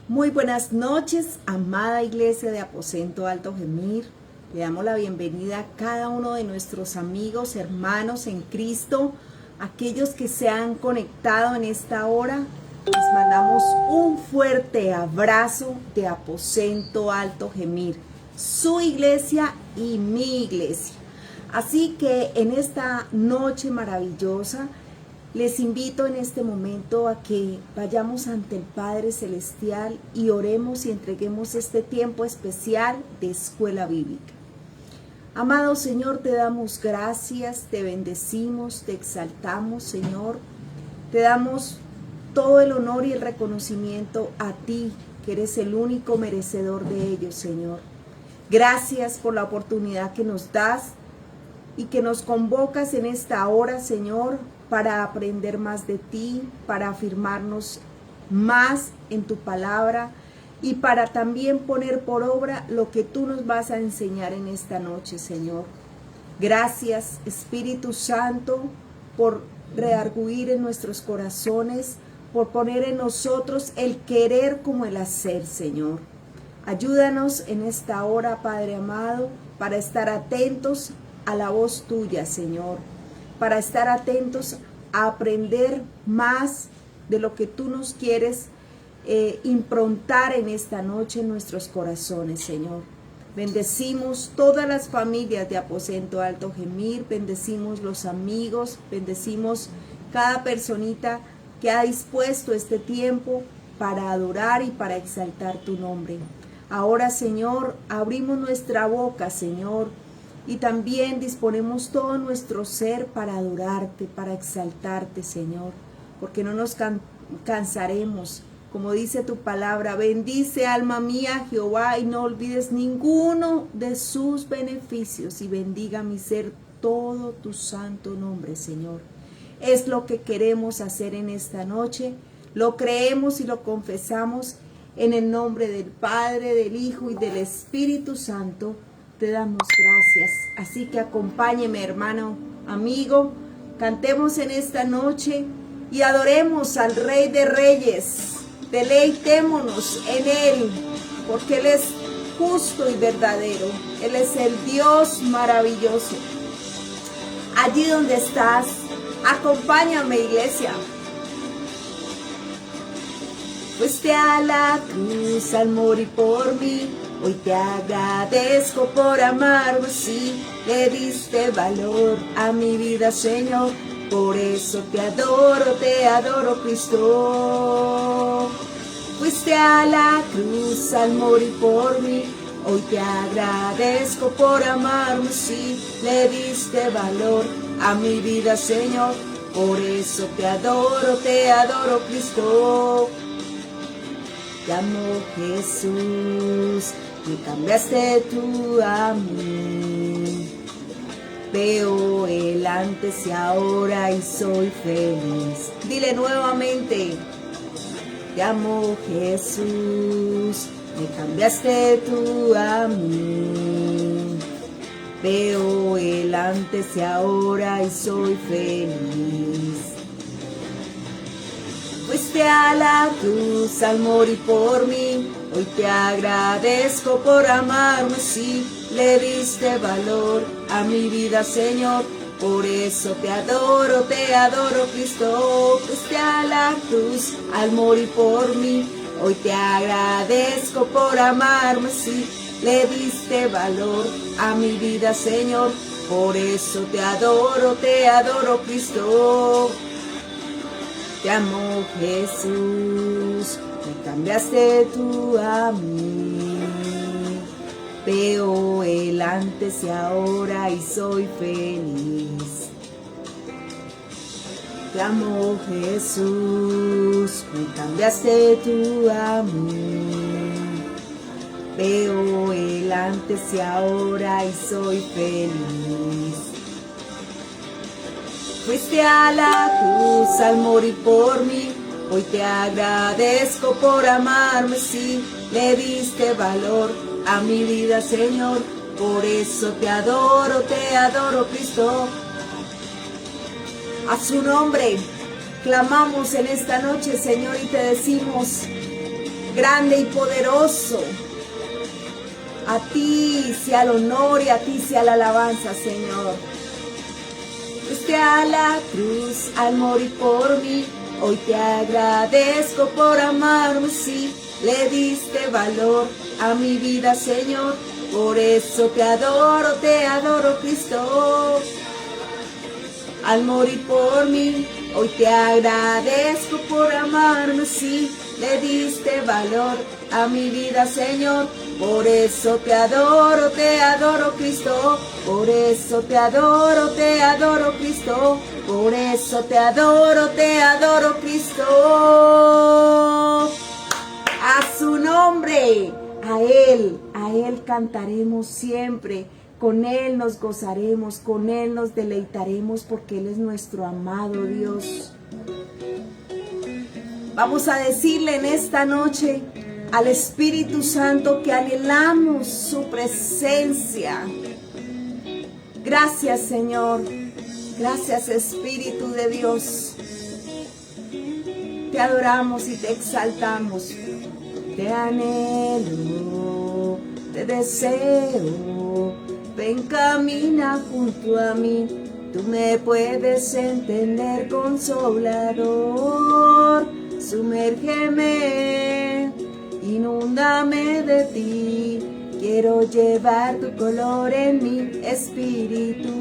Muy buenas noches, amada Iglesia de Aposento Alto Gemir. Le damos la bienvenida a cada uno de nuestros amigos, hermanos en Cristo, aquellos que se han conectado en esta hora. Les mandamos un fuerte abrazo de Aposento Alto Gemir, su iglesia y mi iglesia. Así que en esta noche maravillosa, les invito en este momento a que vayamos ante el Padre Celestial y oremos y entreguemos este tiempo especial de escuela bíblica. Amado Señor, te damos gracias, te bendecimos, te exaltamos, Señor. Te damos todo el honor y el reconocimiento a ti, que eres el único merecedor de ellos, Señor. Gracias por la oportunidad que nos das y que nos convocas en esta hora, Señor, para aprender más de ti, para afirmarnos más en tu palabra y para también poner por obra lo que tú nos vas a enseñar en esta noche, Señor. Gracias, Espíritu Santo, por redarguir en nuestros corazones, por poner en nosotros el querer como el hacer, Señor. Ayúdanos en esta hora, Padre amado, para estar atentos a la voz tuya, Señor, para estar atentos a aprender más de lo que tú nos quieres improntar en esta noche en nuestros corazones, Señor. Bendecimos todas las familias de Aposento Alto Gemir, bendecimos los amigos, bendecimos cada personita que ha dispuesto este tiempo para adorar y para exaltar tu nombre. Ahora, Señor, abrimos nuestra boca, Señor, y también disponemos todo nuestro ser para adorarte, para exaltarte, Señor, porque no nos cansaremos. Como dice tu palabra, bendice alma mía Jehová y no olvides ninguno de sus beneficios y bendiga mi ser todo tu santo nombre, Señor. Es lo que queremos hacer en esta noche, lo creemos y lo confesamos en el nombre del Padre, del Hijo y del Espíritu Santo. Te damos gracias, así que acompáñeme, hermano, amigo, cantemos en esta noche y adoremos al Rey de Reyes, deleitémonos en Él, porque Él es justo y verdadero, Él es el Dios maravilloso. Allí donde estás, acompáñame, iglesia. Fuiste a la cruz al morir por mí. Hoy te agradezco por amarme, sí, le diste valor a mi vida, Señor. Por eso te adoro, Cristo. Fuiste a la cruz al morir por mí. Hoy te agradezco por amarme, sí, le diste valor a mi vida, Señor. Por eso te adoro, Cristo. Te amo, Jesús, me cambiaste tú a mí. Veo el antes y ahora y soy feliz. Dile nuevamente, te amo, Jesús, me cambiaste tú a mí. Veo el antes y ahora y soy feliz. Fuiste a la cruz al morir por mí, hoy te agradezco por amarme, sí, le diste valor a mi vida, Señor, por eso te adoro, Cristo. Fuiste a la cruz al morir por mí, hoy te agradezco por amarme, sí, le diste valor a mi vida, Señor, por eso te adoro, Cristo. Te amo, Jesús, me cambiaste tú a mí. Veo el antes y ahora y soy feliz. Te amo, Jesús, me cambiaste tú a mí. Veo el antes y ahora y soy feliz. Fuiste a la cruz al morir por mí, hoy te agradezco por amarme, sí, le diste valor a mi vida, Señor, por eso te adoro, Cristo. A su nombre clamamos en esta noche, Señor, y te decimos, grande y poderoso. A ti sea el honor y a ti sea la alabanza, Señor. Fuiste a la cruz al morir por mí. Hoy te agradezco por amarme, sí. Le diste valor a mi vida, Señor. Por eso te adoro, Cristo. Al morir por mí, hoy te agradezco por amarme, sí. Le diste valor a mi vida, Señor. Por eso te adoro, Cristo. Por eso te adoro, Cristo. Por eso te adoro, Cristo. A su nombre, a Él cantaremos siempre. Con Él nos gozaremos, con Él nos deleitaremos, porque Él es nuestro amado Dios. Vamos a decirle en esta noche al Espíritu Santo que anhelamos su presencia. Gracias, Señor. Gracias, Espíritu de Dios. Te adoramos y te exaltamos. Te anhelo, te deseo. Ven, camina junto a mí. Tú me puedes entender, Consolador. Sumérgeme, inúndame de ti. Quiero llevar tu color en mi espíritu.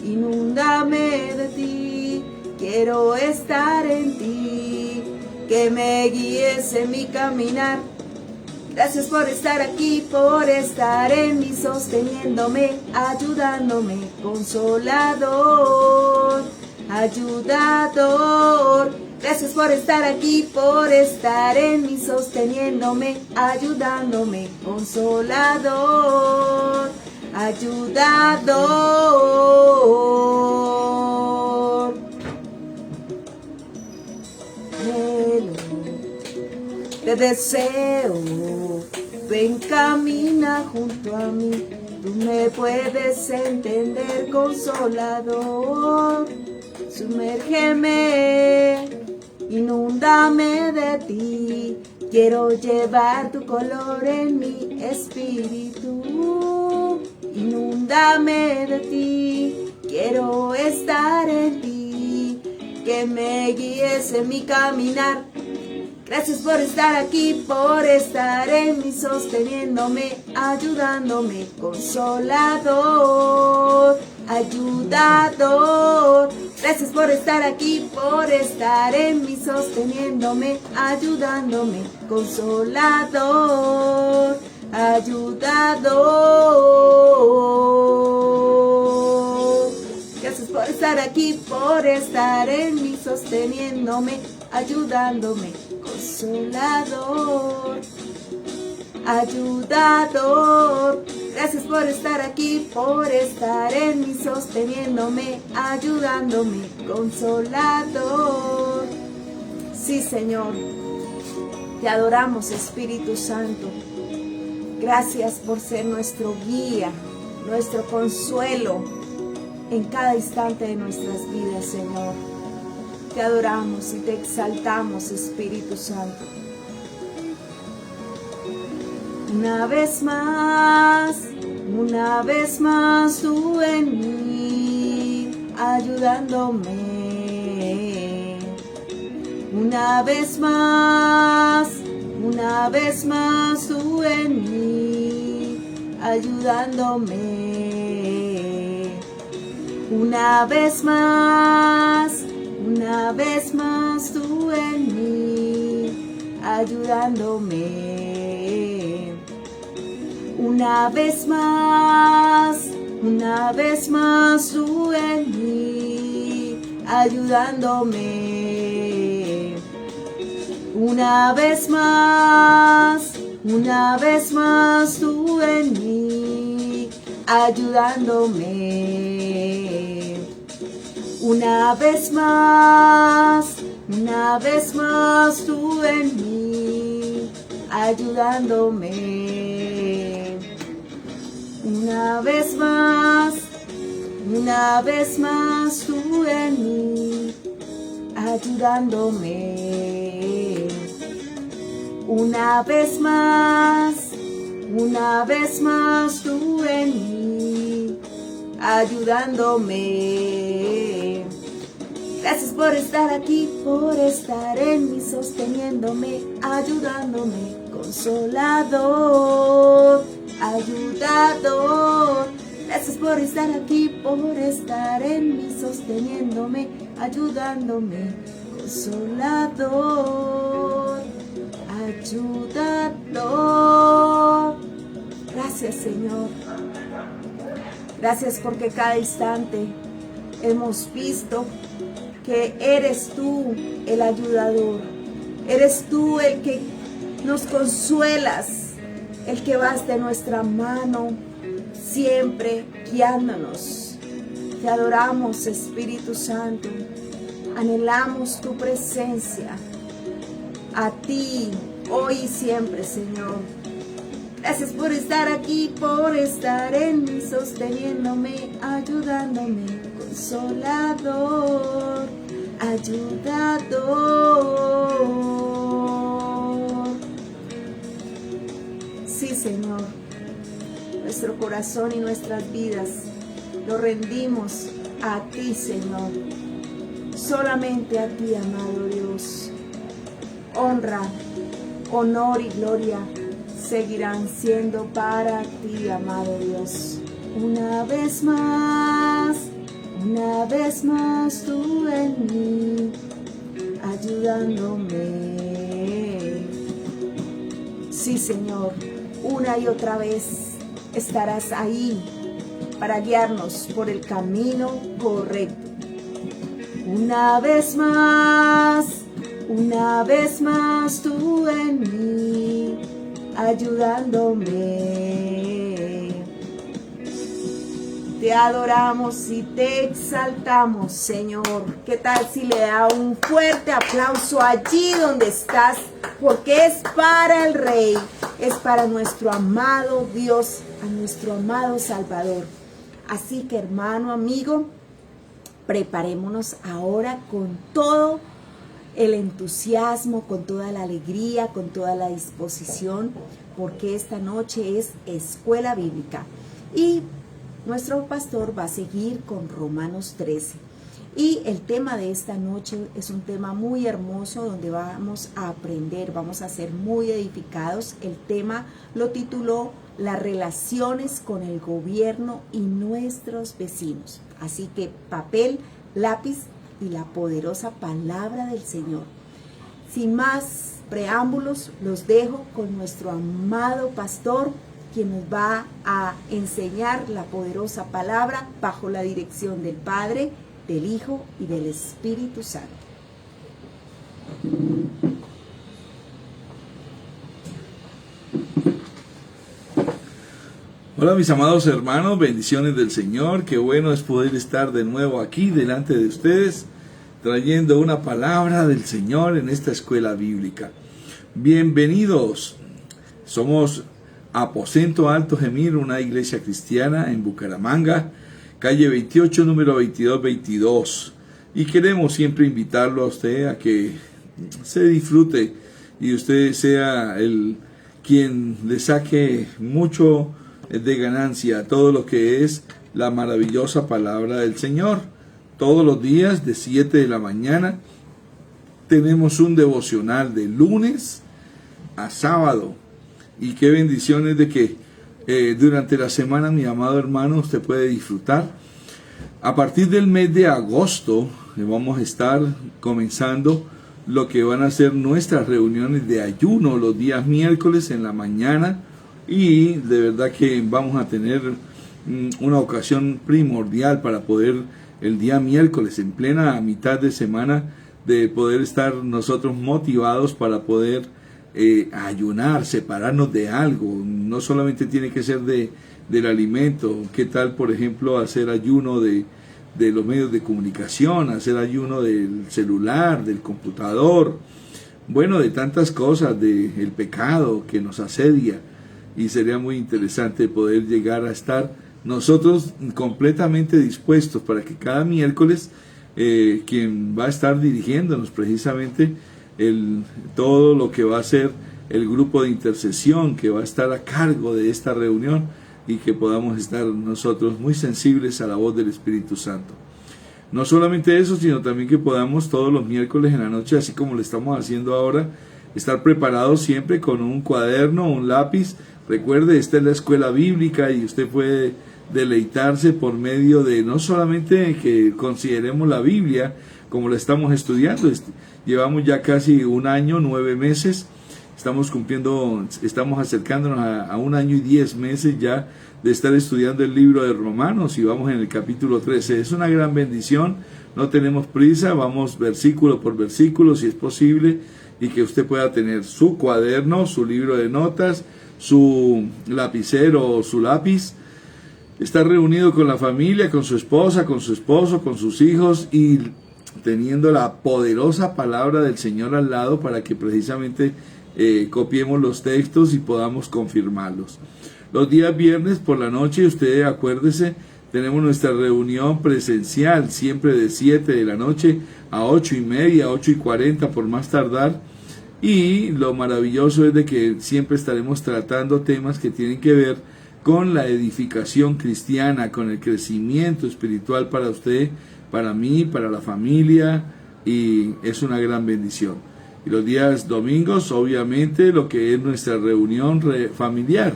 Inúndame de ti. Quiero estar en ti. Que me guíes en mi caminar. Gracias por estar aquí, por estar en mí, sosteniéndome, ayudándome, Consolador, ayudador. Gracias por estar aquí, por estar en mí, sosteniéndome, ayudándome, Consolador, ayudador. Te deseo, ven, camina junto a mí. Tú me puedes entender, Consolador. Sumérgeme, inúndame de ti. Quiero llevar tu color en mi espíritu. Inúndame de ti. Quiero estar en ti. Que me guíes en mi caminar. Gracias por estar aquí, por estar en mí, sosteniéndome, ayudándome, Consolador, ayudador. Gracias por estar aquí, por estar en mí, sosteniéndome, ayudándome, Consolador, ayudador. Gracias por estar aquí, por estar en mí, sosteniéndome, ayudándome, Consolador, ayudador. Gracias por estar aquí, por estar en mí, sosteniéndome, ayudándome, Consolador. Sí, Señor, te adoramos, Espíritu Santo. Gracias por ser nuestro guía, nuestro consuelo en cada instante de nuestras vidas, Señor. Te adoramos y te exaltamos, Espíritu Santo. Una vez más tú en mí, ayudándome. Una vez más tú en mí, ayudándome. Una vez más tú en mí, ayudándome. Una vez más tú en mí, ayudándome. Una vez más tú en mí, ayudándome. Una vez más tú en mí, ayudándome. Una vez más tú en mí, ayudándome. una vez más tú en mí, ayudándome. Gracias por estar aquí, por estar en mí, sosteniéndome, ayudándome, consolador, ayudador. Gracias por estar aquí, por estar en mí, sosteniéndome, ayudándome, consolador, ayudador. Gracias, Señor. Gracias porque cada instante hemos visto que eres tú el ayudador. Eres tú el que nos consuelas, el que vas de nuestra mano, siempre guiándonos. Te adoramos, Espíritu Santo. Anhelamos tu presencia. A ti, hoy y siempre, Señor. Gracias por estar aquí, por estar en mí, sosteniéndome, ayudándome, consolador, ayudador. Sí, Señor, nuestro corazón y nuestras vidas lo rendimos a ti, Señor. Solamente a ti, amado Dios. Honra, honor y gloria seguirán siendo para ti, amado Dios. Una vez más tú en mí, ayudándome. Sí, Señor, una y otra vez estarás ahí para guiarnos por el camino correcto. Una vez más tú en mí, ayudándome. Te adoramos y te exaltamos, Señor. ¿Qué tal si le da un fuerte aplauso allí donde estás? Porque es para el Rey, es para nuestro amado Dios, a nuestro amado Salvador. Así que, hermano, amigo, preparémonos ahora con todo el entusiasmo, con toda la alegría, con toda la disposición, porque esta noche es escuela bíblica y nuestro pastor va a seguir con Romanos 13. Y el tema de esta noche es un tema muy hermoso donde vamos a aprender, vamos a ser muy edificados. El tema lo tituló Las relaciones con el gobierno y nuestros vecinos. Así que papel, lápiz y la poderosa palabra del Señor. Sin más preámbulos, los dejo con nuestro amado pastor, quien nos va a enseñar la poderosa palabra bajo la dirección del Padre, del Hijo y del Espíritu Santo. Hola mis amados hermanos, bendiciones del Señor. Qué bueno es poder estar de nuevo aquí delante de ustedes, trayendo una palabra del Señor en esta escuela bíblica. Bienvenidos. Somos Aposento Alto Gemir, una iglesia cristiana en Bucaramanga, calle 28, número 2222. Y queremos siempre invitarlo a usted a que se disfrute y usted sea el quien le saque mucho de ganancia a todo lo que es la maravillosa palabra del Señor. Todos los días de 7 de la mañana tenemos un devocional de lunes a sábado. Y qué bendiciones de que durante la semana, mi amado hermano, usted puede disfrutar. A partir del mes de agosto vamos a estar comenzando lo que van a ser nuestras reuniones de ayuno los días miércoles en la mañana. Y de verdad que vamos a tener una ocasión primordial para poder el día miércoles, en plena mitad de semana, de poder estar nosotros motivados para poder ayunar, separarnos de algo. No solamente tiene que ser del alimento. ¿Qué tal, por ejemplo, hacer ayuno de los medios de comunicación, hacer ayuno del celular, del computador? Bueno, de tantas cosas, del pecado que nos asedia. Y sería muy interesante poder llegar a estar nosotros completamente dispuestos para que cada miércoles quien va a estar dirigiéndonos precisamente todo lo que va a ser el grupo de intercesión que va a estar a cargo de esta reunión y que podamos estar nosotros muy sensibles a la voz del Espíritu Santo. No solamente eso, sino también que podamos todos los miércoles en la noche, así como lo estamos haciendo ahora, estar preparados siempre con un cuaderno, un lápiz. Recuerde, esta es la escuela bíblica y usted puede deleitarse por medio de no solamente que consideremos la Biblia como la estamos estudiando. Llevamos ya casi 1 año, 9 meses. Estamos acercándonos a 1 año y 10 meses ya de estar estudiando el libro de Romanos y vamos en el capítulo 13. Es una gran bendición, no tenemos prisa, vamos versículo por versículo si es posible, y que usted pueda tener su cuaderno, su libro de notas, su lapicero o su lápiz, estar reunido con la familia, con su esposa, con su esposo, con sus hijos y teniendo la poderosa palabra del Señor al lado para que precisamente copiemos los textos y podamos confirmarlos. Los días viernes por la noche, usted acuérdese, tenemos nuestra reunión presencial, siempre de 7 de la noche a 8:30, 8:40 por más tardar. Y lo maravilloso es de que siempre estaremos tratando temas que tienen que ver con la edificación cristiana, con el crecimiento espiritual para usted, para mí, para la familia, y es una gran bendición. Y los días domingos, obviamente, lo que es nuestra reunión familiar,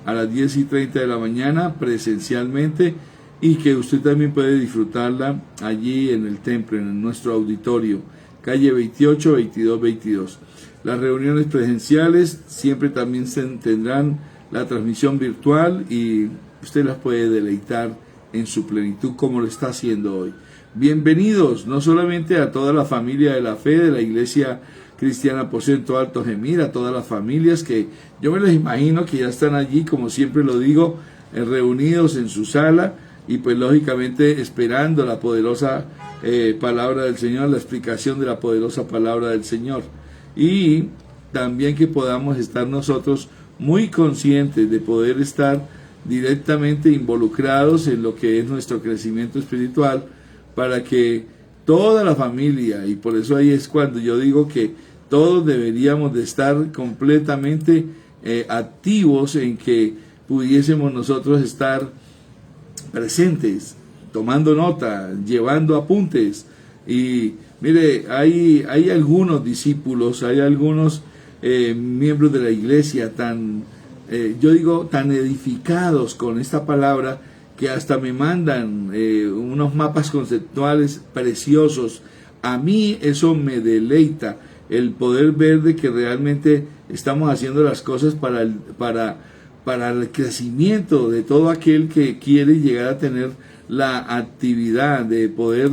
a las 10:30 de la mañana, presencialmente, y que usted también puede disfrutarla allí en el templo, en nuestro auditorio, calle 28, 22, 22. Las reuniones presenciales siempre también tendrán la transmisión virtual y usted las puede deleitar en su plenitud como lo está haciendo hoy. Bienvenidos no solamente a toda la familia de la fe de la Iglesia Cristiana Aposento Alto Gemir, a todas las familias que yo me las imagino que ya están allí, como siempre lo digo, reunidos en su sala y pues lógicamente esperando la poderosa palabra del Señor, la explicación de la poderosa palabra del Señor. Y también que podamos estar nosotros muy conscientes de poder estar directamente involucrados en lo que es nuestro crecimiento espiritual para que toda la familia, y por eso ahí es cuando yo digo que todos deberíamos de estar completamente activos en que pudiésemos nosotros estar presentes, tomando nota, llevando apuntes. Y mire, hay algunos discípulos, hay algunos miembros de la iglesia tan edificados con esta palabra que hasta me mandan unos mapas conceptuales preciosos. A mí eso me deleita, el poder ver de que realmente estamos haciendo las cosas para el crecimiento de todo aquel que quiere llegar a tener la actividad de poder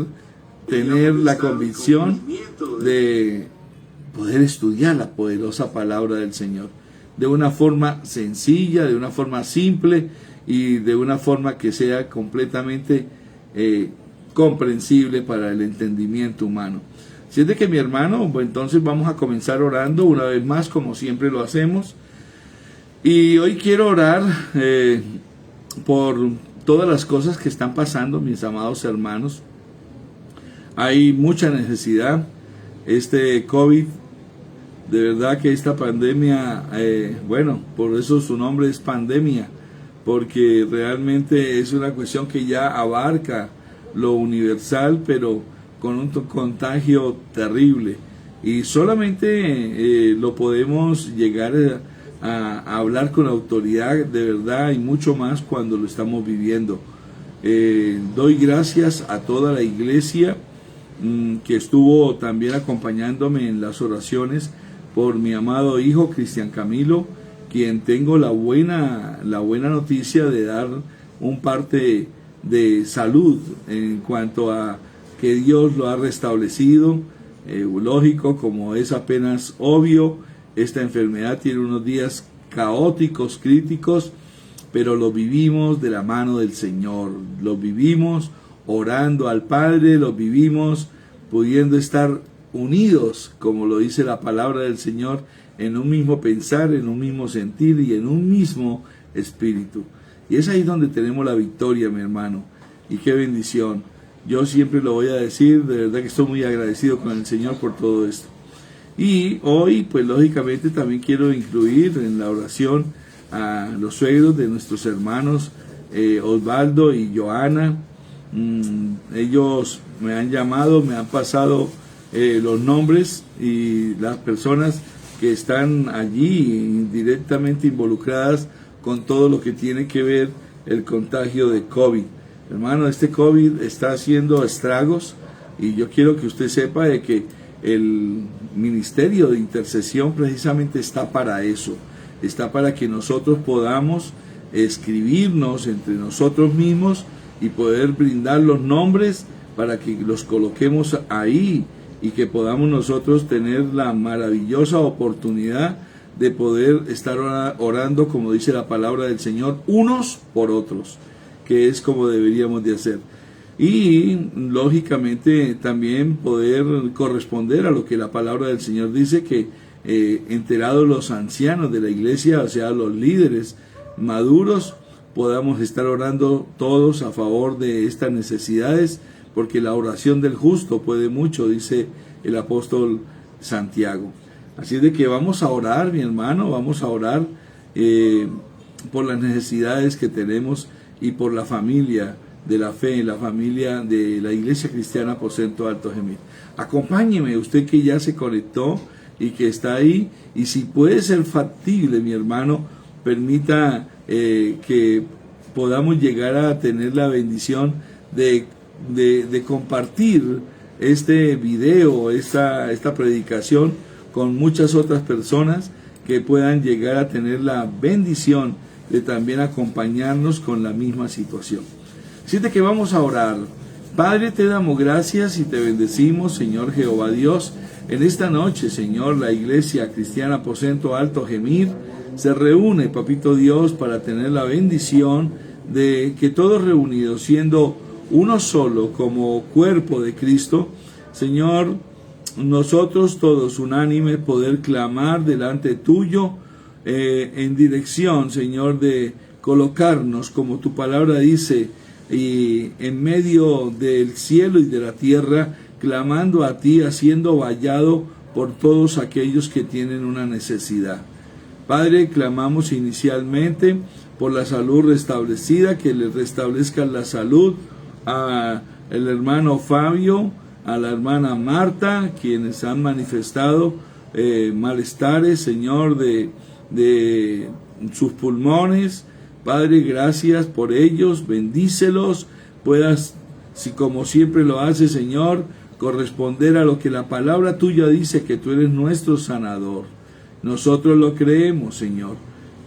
tener la convicción de poder estudiar la poderosa palabra del Señor de una forma sencilla, de una forma simple y de una forma que sea completamente comprensible para el entendimiento humano. Si es de que mi hermano, pues entonces vamos a comenzar orando una vez más, como siempre lo hacemos. Y hoy quiero orar por todas las cosas que están pasando, mis amados hermanos. Hay mucha necesidad. Este COVID, de verdad que esta pandemia, por eso su nombre es pandemia, porque realmente es una cuestión que ya abarca lo universal, pero con un contagio terrible. Y solamente lo podemos llegar a hablar con autoridad de verdad y mucho más cuando lo estamos viviendo. Doy gracias a toda la iglesia que estuvo también acompañándome en las oraciones por mi amado hijo Cristian Camilo, quien tengo la buena noticia de dar un parte de salud en cuanto a que Dios lo ha restablecido. Lógico, como es apenas obvio, esta enfermedad tiene unos días caóticos, críticos, pero lo vivimos de la mano del Señor, lo vivimos orando al Padre, lo vivimos pudiendo estar unidos, como lo dice la palabra del Señor, en un mismo pensar, en un mismo sentir y en un mismo espíritu. Y es ahí donde tenemos la victoria, mi hermano. Y qué bendición. Yo siempre lo voy a decir, de verdad que estoy muy agradecido con el Señor por todo esto. Y hoy, pues lógicamente también quiero incluir en la oración a los suegros de nuestros hermanos Osvaldo y Joana. Ellos me han llamado, me han pasado los nombres y las personas que están allí directamente involucradas con todo lo que tiene que ver el contagio de COVID. Hermano, este COVID está haciendo estragos y yo quiero que usted sepa de que el ministerio de intercesión precisamente está para eso, está para que nosotros podamos escribirnos entre nosotros mismos y poder brindar los nombres para que los coloquemos ahí y que podamos nosotros tener la maravillosa oportunidad de poder estar orando, como dice la palabra del Señor, unos por otros, que es como deberíamos de hacer. Y lógicamente también poder corresponder a lo que la palabra del Señor dice, que enterados los ancianos de la iglesia, o sea, los líderes maduros, podamos estar orando todos a favor de estas necesidades, porque la oración del justo puede mucho, dice el apóstol Santiago. Así de que vamos a orar, mi hermano, vamos a orar por las necesidades que tenemos y por la familia de la fe, la familia de la Iglesia Cristiana Aposento Alto Gemir. Acompáñeme, usted que ya se conectó y que está ahí, y si puede ser factible, mi hermano, permita que podamos llegar a tener la bendición de compartir este video, esta predicación con muchas otras personas que puedan llegar a tener la bendición de también acompañarnos con la misma situación. Así de que vamos a orar. Padre, te damos gracias y te bendecimos, Señor Jehová Dios. En esta noche, Señor, la Iglesia Cristiana Aposento Alto Gemir se reúne, Papito Dios, para tener la bendición de que todos reunidos, siendo uno solo como cuerpo de Cristo, Señor, nosotros todos unánimes poder clamar delante tuyo en dirección, Señor, de colocarnos, como tu palabra dice, y en medio del cielo y de la tierra, clamando a ti, haciendo vallado por todos aquellos que tienen una necesidad. Padre, clamamos inicialmente por la salud restablecida, que le restablezcan la salud al hermano Fabio, a la hermana Marta, quienes han manifestado malestares, Señor, de sus pulmones. Padre, gracias por ellos, bendícelos, puedas, si como siempre lo haces, Señor, corresponder a lo que la palabra tuya dice, que tú eres nuestro sanador. Nosotros lo creemos, Señor.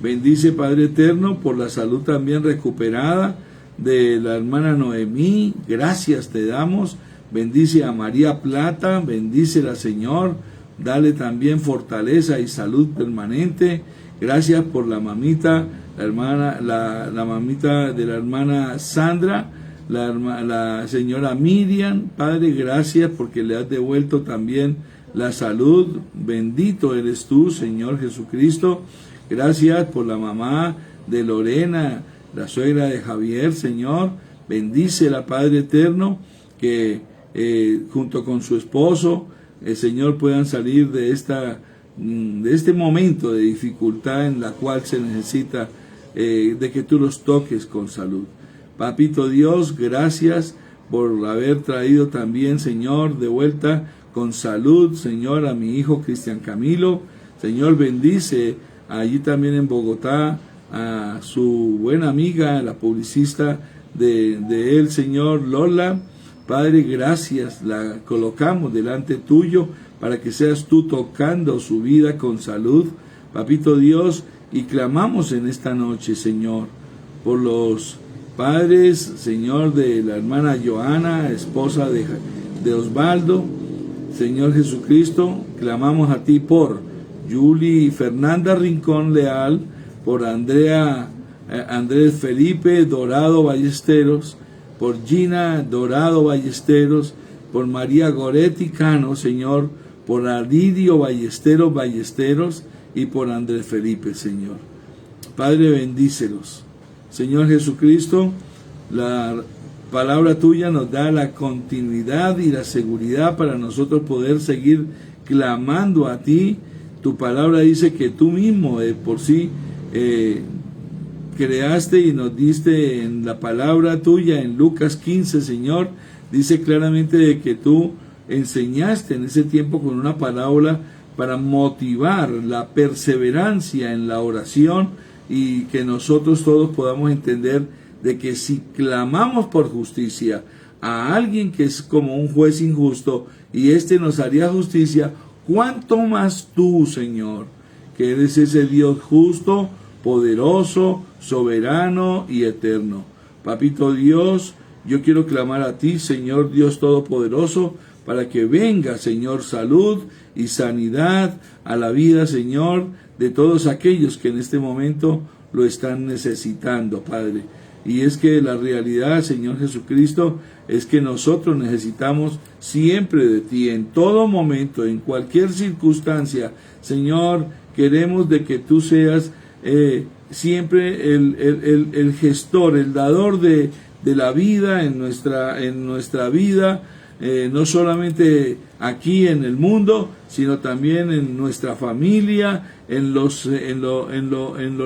Bendice, Padre eterno, por la salud también recuperada de la hermana Noemí. Gracias te damos. Bendice a María Plata, bendícela, Señor. Dale también fortaleza y salud permanente. Gracias por la mamita, la mamita de la hermana Sandra, la señora Miriam. Padre, gracias porque le has devuelto también la salud. Bendito eres tú, Señor Jesucristo. Gracias por la mamá de Lorena, la suegra de Javier, Señor. Bendícela, Padre eterno, que junto con su esposo, el Señor, puedan salir de este momento de dificultad en la cual se necesita de que tú los toques con salud. Papito Dios, gracias por haber traído también, Señor, de vuelta con salud, Señor, a mi hijo Cristian Camilo. Señor, bendice allí también en Bogotá a su buena amiga, la publicista de él, Señor, Lola. Padre, gracias, la colocamos delante tuyo para que seas tú tocando su vida con salud, Papito Dios, y clamamos en esta noche, Señor, por los padres, Señor, de la hermana Joana, esposa de Osvaldo. Señor Jesucristo, clamamos a ti por Yuli y Fernanda Rincón Leal, por Andrés Felipe Dorado Ballesteros, por Gina Dorado Ballesteros, por María Goretti Cano, Señor, por Aridio Ballesteros y por Andrés Felipe, Señor. Padre, bendícelos. Señor Jesucristo, la palabra tuya nos da la continuidad y la seguridad para nosotros poder seguir clamando a ti. Tu palabra dice que tú mismo por sí creaste y nos diste en la palabra tuya, en Lucas 15, Señor, dice claramente de que tú enseñaste en ese tiempo con una parábola para motivar la perseverancia en la oración y que nosotros todos podamos entender de que si clamamos por justicia a alguien que es como un juez injusto y éste nos haría justicia, ¿cuánto más tú, Señor, que eres ese Dios justo, poderoso, soberano y eterno? Papito Dios, yo quiero clamar a ti, Señor Dios Todopoderoso, para que venga, Señor, salud y sanidad a la vida, Señor, de todos aquellos que en este momento lo están necesitando, Padre. Y es que la realidad, Señor Jesucristo, es que nosotros necesitamos siempre de ti, en todo momento, en cualquier circunstancia. Señor, queremos de que tú seas siempre el gestor, el dador de la vida en nuestra vida, no solamente aquí en el mundo, sino también en nuestra familia, en lo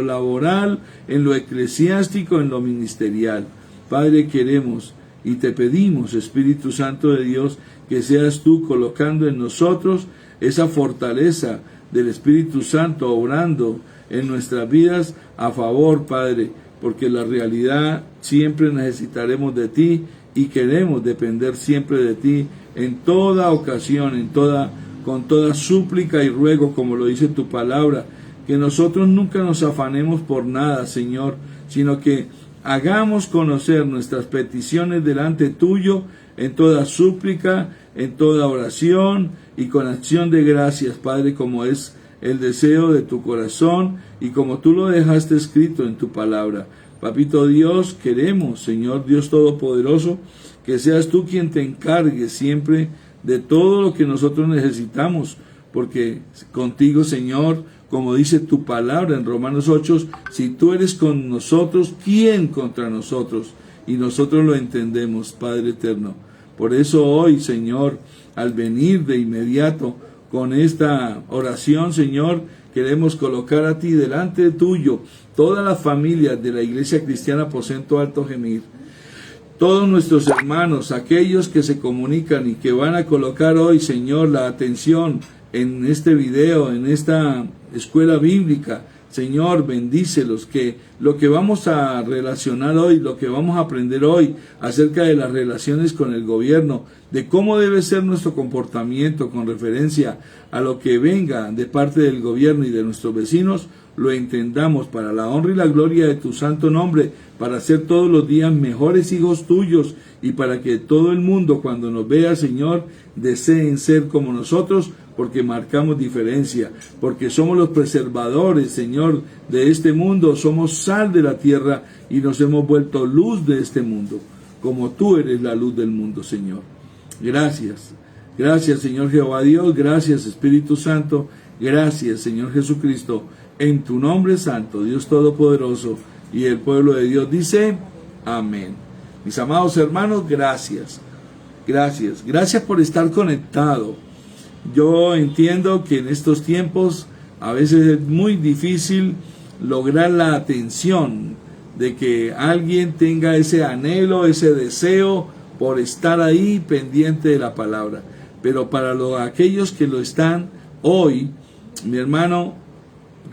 laboral, en lo eclesiástico, en lo ministerial. Padre, queremos y te pedimos, Espíritu Santo de Dios, que seas tú colocando en nosotros esa fortaleza del Espíritu Santo obrando en nuestras vidas a favor, Padre, porque la realidad siempre necesitaremos de ti y queremos depender siempre de ti en toda ocasión, con toda súplica y ruego, como lo dice tu palabra, que nosotros nunca nos afanemos por nada, Señor, sino que hagamos conocer nuestras peticiones delante tuyo en toda súplica, en toda oración y con acción de gracias, Padre, como es el deseo de tu corazón y como tú lo dejaste escrito en tu palabra. Papito Dios, queremos, Señor Dios Todopoderoso, que seas tú quien te encargues siempre de todo lo que nosotros necesitamos, porque contigo, Señor, como dice tu palabra en Romanos 8, si tú eres con nosotros, ¿quién contra nosotros? Y nosotros lo entendemos, Padre eterno. Por eso hoy, Señor, al venir de inmediato con esta oración, Señor, queremos colocar a ti delante tuyo todas las familias de la Iglesia Cristiana Aposento Alto Gemir, todos nuestros hermanos, aquellos que se comunican y que van a colocar hoy, Señor, la atención en este video, en esta escuela bíblica. Señor, bendícelos, que lo que vamos a relacionar hoy, lo que vamos a aprender hoy acerca de las relaciones con el gobierno, de cómo debe ser nuestro comportamiento con referencia a lo que venga de parte del gobierno y de nuestros vecinos, lo entendamos para la honra y la gloria de tu santo nombre, para ser todos los días mejores hijos tuyos y para que todo el mundo cuando nos vea, Señor, deseen ser como nosotros, porque marcamos diferencia, porque somos los preservadores, Señor, de este mundo, somos sal de la tierra y nos hemos vuelto luz de este mundo, como tú eres la luz del mundo, Señor. Gracias, gracias, Señor Jehová Dios, gracias, Espíritu Santo, gracias, Señor Jesucristo, en tu nombre santo, Dios Todopoderoso, y el pueblo de Dios dice, amén. Mis amados hermanos, gracias, gracias por estar conectado. Yo entiendo que en estos tiempos a veces es muy difícil lograr la atención de que alguien tenga ese anhelo, ese deseo por estar ahí pendiente de la palabra. Pero para aquellos que lo están hoy, mi hermano,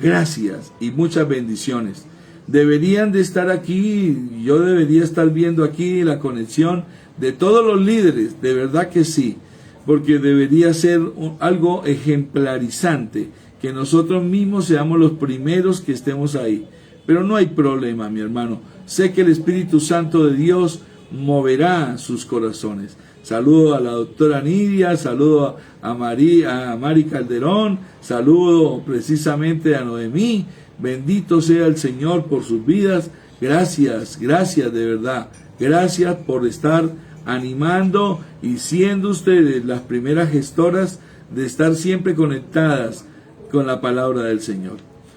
gracias y muchas bendiciones. Deberían de estar aquí, yo debería estar viendo aquí la conexión de todos los líderes, de verdad que sí. Porque debería ser algo ejemplarizante, que nosotros mismos seamos los primeros que estemos ahí. Pero no hay problema, mi hermano. Sé que el Espíritu Santo de Dios moverá sus corazones. Saludo a la doctora Nidia, saludo a Mari Calderón, saludo precisamente a Noemí. Bendito sea el Señor por sus vidas. Gracias de verdad. Gracias por estar animando y siendo ustedes las primeras gestoras de estar siempre conectadas con la palabra del Señor.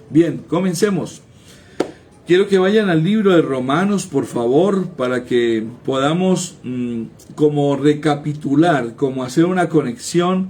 Bien, comencemos. Quiero que vayan al libro de Romanos, por favor, para que podamos como recapitular, como hacer una conexión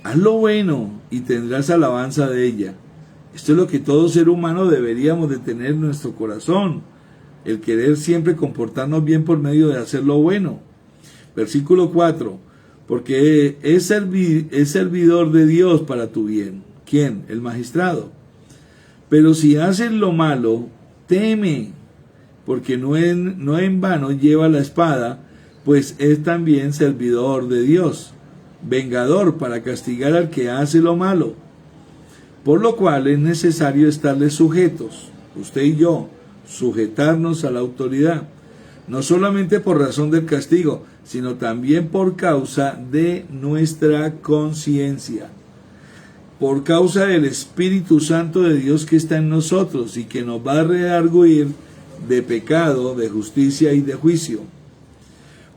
Haz lo bueno y tendrás alabanza de ella. Esto es lo que todo ser humano deberíamos de tener en nuestro corazón, el querer siempre comportarnos bien por medio de hacer lo bueno. Versículo 4, porque es servidor de Dios para tu bien. ¿Quién? El magistrado. Pero si haces lo malo, teme, porque no en vano lleva la espada, pues es también servidor de Dios, vengador para castigar al que hace lo malo. Por lo cual es necesario estarles sujetos, usted y yo, sujetarnos a la autoridad, no solamente por razón del castigo, sino también por causa de nuestra conciencia, por causa del Espíritu Santo de Dios que está en nosotros y que nos va a redarguir de pecado, de justicia y de juicio.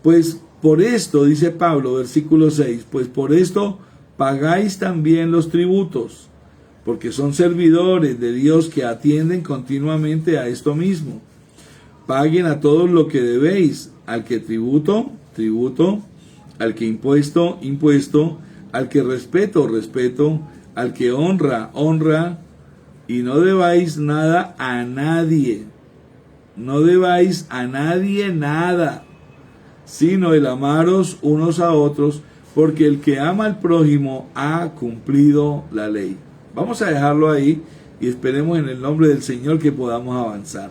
Pues por esto, dice Pablo, versículo 6, pues por esto pagáis también los tributos, porque son servidores de Dios que atienden continuamente a esto mismo. Paguen a todos lo que debéis, al que tributo, tributo, al que impuesto, impuesto, al que respeto, respeto, al que honra, honra, y no debáis nada a nadie. No debáis a nadie nada, sino el amaros unos a otros, porque el que ama al prójimo ha cumplido la ley. Vamos a dejarlo ahí y esperemos en el nombre del Señor que podamos avanzar.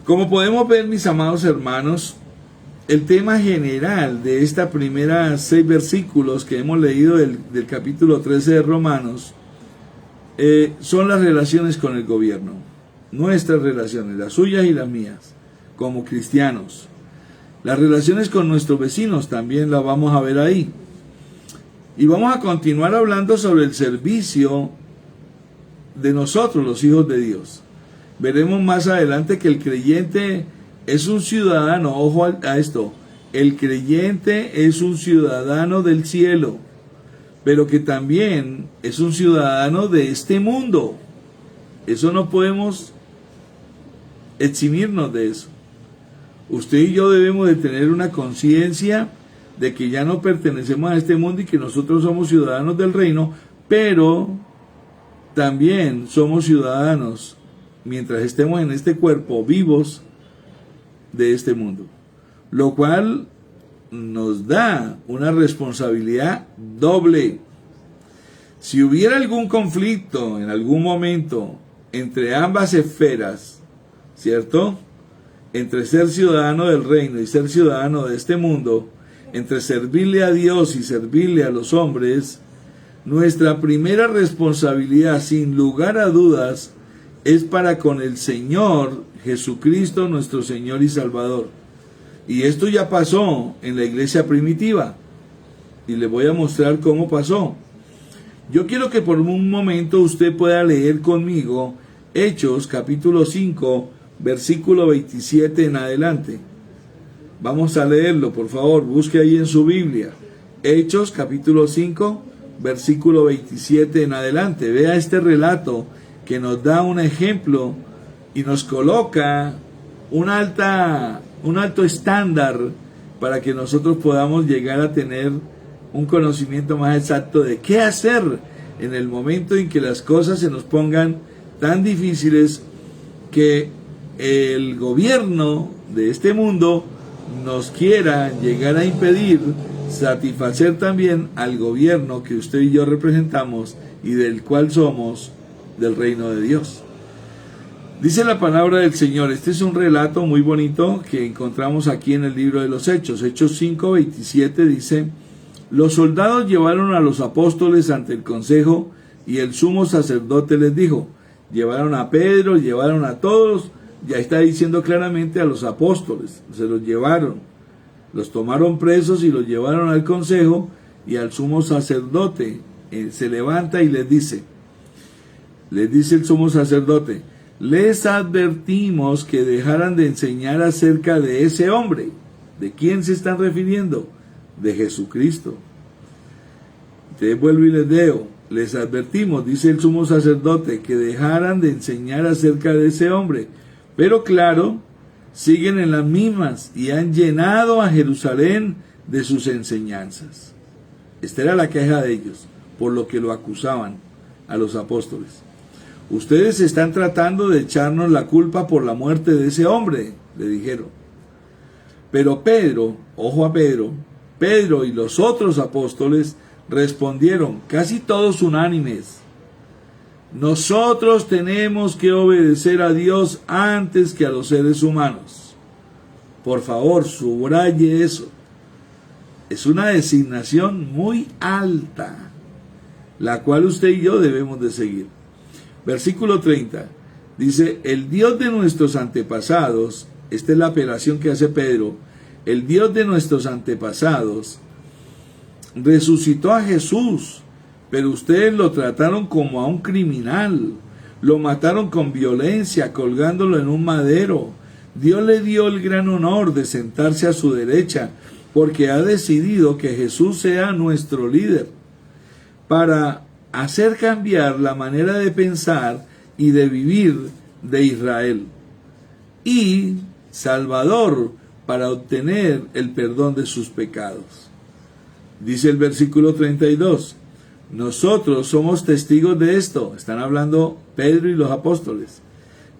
Como podemos ver, mis amados hermanos, el tema general de esta primera 6 versículos que hemos leído del capítulo 13 de Romanos son las relaciones con el gobierno. Nuestras relaciones, las suyas y las mías, como cristianos. Las relaciones con nuestros vecinos también las vamos a ver ahí. Y vamos a continuar hablando sobre el servicio de nosotros, los hijos de Dios. Veremos más adelante que el creyente es un ciudadano, ojo a esto, el creyente es un ciudadano del cielo, pero que también es un ciudadano de este mundo. Eso no podemos eximirnos de eso. Usted y yo debemos de tener una conciencia de que ya no pertenecemos a este mundo y que nosotros somos ciudadanos del reino, pero también somos ciudadanos, mientras estemos en este cuerpo, vivos de este mundo, lo cual nos da una responsabilidad doble. Si hubiera algún conflicto en algún momento entre ambas esferas, ¿cierto?, entre ser ciudadano del reino y ser ciudadano de este mundo, entre servirle a Dios y servirle a los hombres, nuestra primera responsabilidad, sin lugar a dudas, es para con el Señor Jesucristo, nuestro Señor y Salvador. Y esto ya pasó en la iglesia primitiva, y les voy a mostrar cómo pasó. Yo quiero que por un momento usted pueda leer conmigo Hechos capítulo 5, versículo 27 en adelante. Vamos a leerlo, por favor, busque ahí en su Biblia. Hechos capítulo 5, versículo 27 en adelante. Vea este relato que nos da un ejemplo y nos coloca un alto estándar para que nosotros podamos llegar a tener un conocimiento más exacto de qué hacer en el momento en que las cosas se nos pongan tan difíciles que el gobierno de este mundo nos quiera llegar a impedir satisfacer también al gobierno que usted y yo representamos y del cual somos del reino de Dios. Dice la palabra del Señor, este es un relato muy bonito que encontramos aquí en el libro de los Hechos. Hechos 5, 27 dice: los soldados llevaron a los apóstoles ante el consejo y el sumo sacerdote les dijo. Llevaron a Pedro, llevaron a todos. Ya está diciendo claramente a los apóstoles, se los llevaron, los tomaron presos y los llevaron al consejo y al sumo sacerdote. Se levanta y les dice el sumo sacerdote: les advertimos que dejaran de enseñar acerca de ese hombre. ¿De quién se están refiriendo? De Jesucristo. Entonces vuelvo y les leo: les advertimos, dice el sumo sacerdote, que dejaran de enseñar acerca de ese hombre. Pero claro, siguen en las mismas y han llenado a Jerusalén de sus enseñanzas. Esta era la queja de ellos, por lo que lo acusaban a los apóstoles. Ustedes están tratando de echarnos la culpa por la muerte de ese hombre, le dijeron. Pero Pedro, ojo a Pedro, Pedro y los otros apóstoles respondieron, casi todos unánimes: nosotros tenemos que obedecer a Dios antes que a los seres humanos. Por favor, subraye eso. Es una designación muy alta, la cual usted y yo debemos de seguir. Versículo 30, dice, el Dios de nuestros antepasados, esta es la apelación que hace Pedro, el Dios de nuestros antepasados resucitó a Jesús, pero ustedes lo trataron como a un criminal, lo mataron con violencia, colgándolo en un madero. Dios le dio el gran honor de sentarse a su derecha, porque ha decidido que Jesús sea nuestro líder, para hacer cambiar la manera de pensar y de vivir de Israel, y Salvador para obtener el perdón de sus pecados. Dice el versículo 32, nosotros somos testigos de esto, están hablando Pedro y los apóstoles,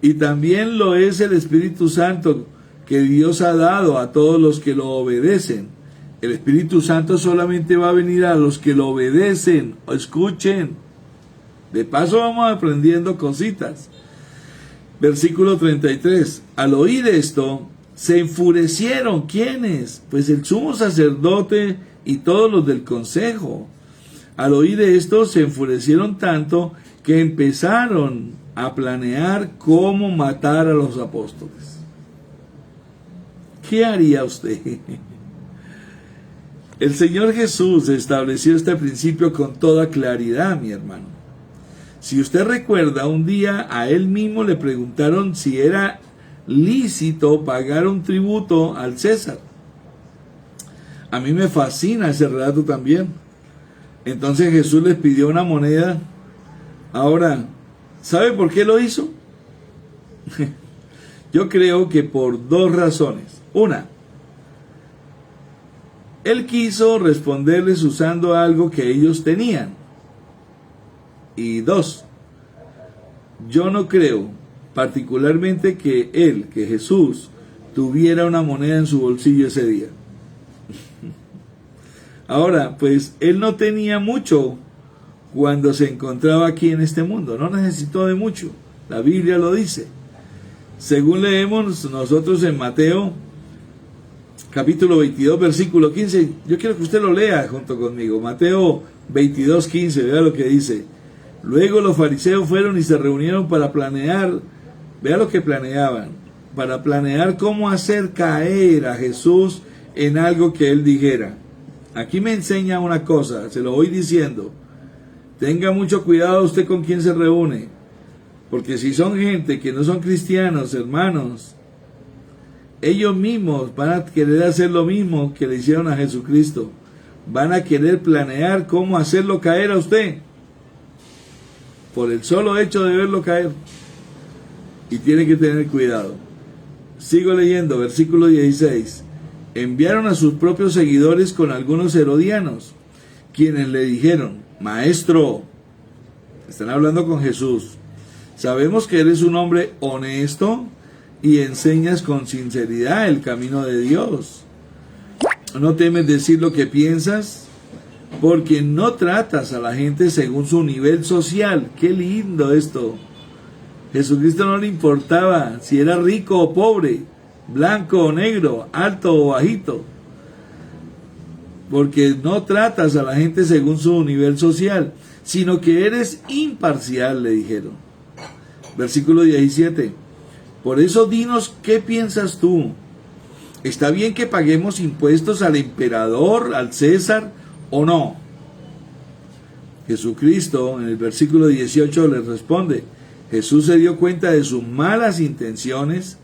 y también lo es el Espíritu Santo que Dios ha dado a todos los que lo obedecen. El Espíritu Santo solamente va a venir a los que lo obedecen. Escuchen. De paso vamos aprendiendo cositas. Versículo 33. Al oír esto, se enfurecieron. ¿Quiénes? Pues el sumo sacerdote y todos los del consejo. Al oír esto, se enfurecieron tanto que empezaron a planear cómo matar a los apóstoles. ¿Qué haría usted? El Señor Jesús estableció este principio con toda claridad, mi hermano. Si usted recuerda, un día a él mismo le preguntaron si era lícito pagar un tributo al César. A mí me fascina ese relato también. Entonces Jesús les pidió una moneda. Ahora, ¿sabe por qué lo hizo? Yo creo que por dos razones. Una, él quiso responderles usando algo que ellos tenían. Y dos, yo no creo particularmente que Jesús, tuviera una moneda en su bolsillo ese día. Ahora, pues él no tenía mucho cuando se encontraba aquí en este mundo, no necesitó de mucho, la Biblia lo dice. Según leemos nosotros en Mateo, capítulo 22, versículo 15, yo quiero que usted lo lea junto conmigo, Mateo 22, 15, vea lo que dice. Luego los fariseos fueron y se reunieron para planear, vea lo que planeaban, para planear cómo hacer caer a Jesús en algo que él dijera. Aquí me enseña una cosa, se lo voy diciendo, tenga mucho cuidado usted con quién se reúne, porque si son gente que no son cristianos, hermanos, ellos mismos van a querer hacer lo mismo que le hicieron a Jesucristo, van a querer planear cómo hacerlo caer a usted, por el solo hecho de verlo caer, y tiene que tener cuidado. Sigo leyendo, versículo 16. Enviaron a sus propios seguidores con algunos herodianos, quienes le dijeron, Maestro, están hablando con Jesús, sabemos que eres un hombre honesto y enseñas con sinceridad el camino de Dios. No temes decir lo que piensas, porque no tratas a la gente según su nivel social. ¡Qué lindo esto! Jesucristo no le importaba si era rico o pobre, blanco o negro, alto o bajito, porque no tratas a la gente según su nivel social, sino que eres imparcial, le dijeron. Versículo 17. Por eso dinos, ¿qué piensas tú? ¿Está bien que paguemos impuestos al emperador, al César, o no? Jesucristo, en el versículo 18, les responde. Jesús se dio cuenta de sus malas intenciones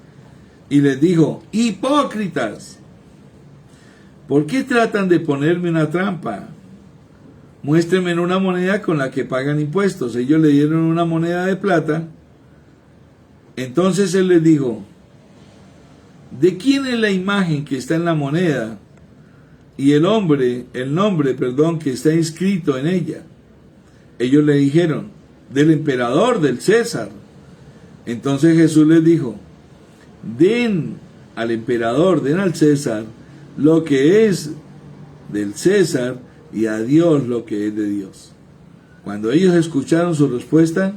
y les dijo, hipócritas, ¿por qué tratan de ponerme una trampa? Muéstrenme una moneda con la que pagan impuestos. Ellos le dieron una moneda de plata. Entonces él les dijo, ¿de quién es la imagen que está en la moneda? y el nombre, que está inscrito en ella. Ellos le dijeron, del emperador, del César. Entonces Jesús les dijo, den al emperador, den al César lo que es del César y a Dios lo que es de Dios. Cuando ellos escucharon su respuesta,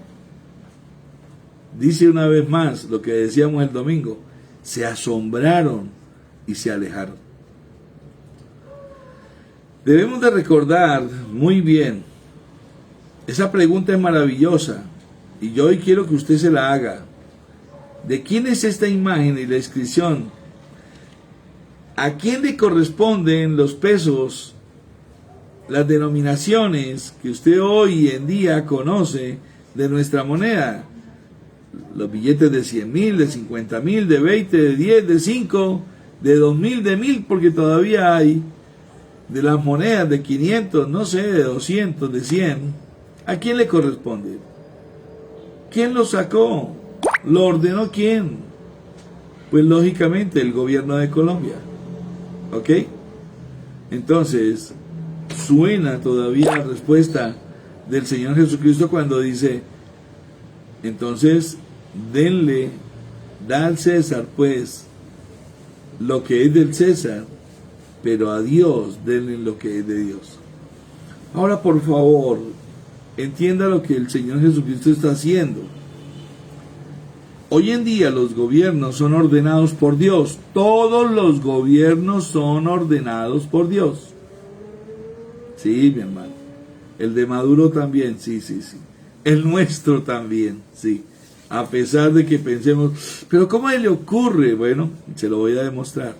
dice una vez más lo que decíamos el domingo, se asombraron y se alejaron. Debemos de recordar muy bien, esa pregunta es maravillosa y yo hoy quiero que usted se la haga. ¿De quién es esta imagen y la inscripción? ¿A quién le corresponden los pesos, las denominaciones que usted hoy en día conoce de nuestra moneda? Los billetes de 100,000, de 50,000, de 20, de 10, de 5, de 2,000, de 1,000, porque todavía hay de las monedas de 500, no sé, de 200, de 100. ¿A quién le corresponde? ¿Quién lo sacó? ¿Lo ordenó quién? Pues lógicamente el gobierno de Colombia. ¿Ok? Entonces, suena todavía la respuesta del Señor Jesucristo cuando dice, entonces, da al César, pues, lo que es del César, pero a Dios denle lo que es de Dios. Ahora, por favor, entienda lo que el Señor Jesucristo está haciendo. Hoy en día los gobiernos son ordenados por Dios. Todos los gobiernos son ordenados por Dios. Sí, mi hermano. El de Maduro también, sí. El nuestro también, sí. A pesar de que pensemos, pero ¿cómo le ocurre? Bueno, se lo voy a demostrar.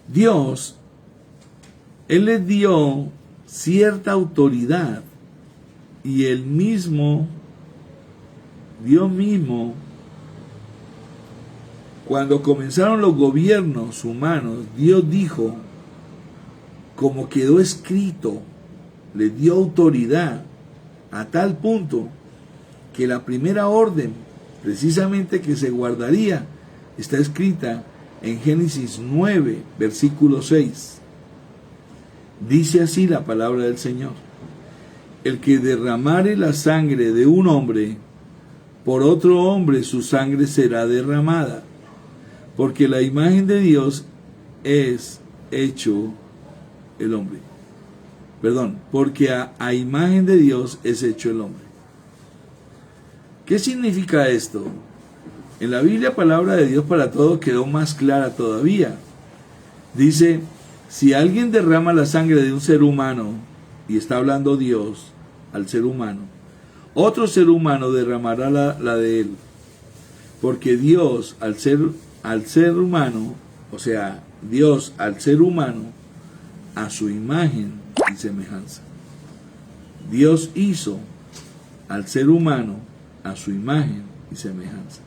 Dios, Él les dio cierta autoridad y Dios mismo, cuando comenzaron los gobiernos humanos, Dios dijo, como quedó escrito, les dio autoridad a tal punto que la primera orden, precisamente que se guardaría, está escrita en Génesis 9, versículo 6. Dice así la palabra del Señor: el que derramare la sangre de un hombre, por otro hombre su sangre será derramada, porque la imagen de Dios es hecho el hombre. Porque a imagen de Dios es hecho el hombre. ¿Qué significa esto? En la Biblia, palabra de Dios para todos, quedó más clara todavía. Dice, si alguien derrama la sangre de un ser humano, y está hablando Dios al ser humano, otro ser humano derramará la de él. Porque Dios al ser humano, o sea, Dios al ser humano, a su imagen y semejanza. Dios hizo al ser humano a su imagen y semejanza.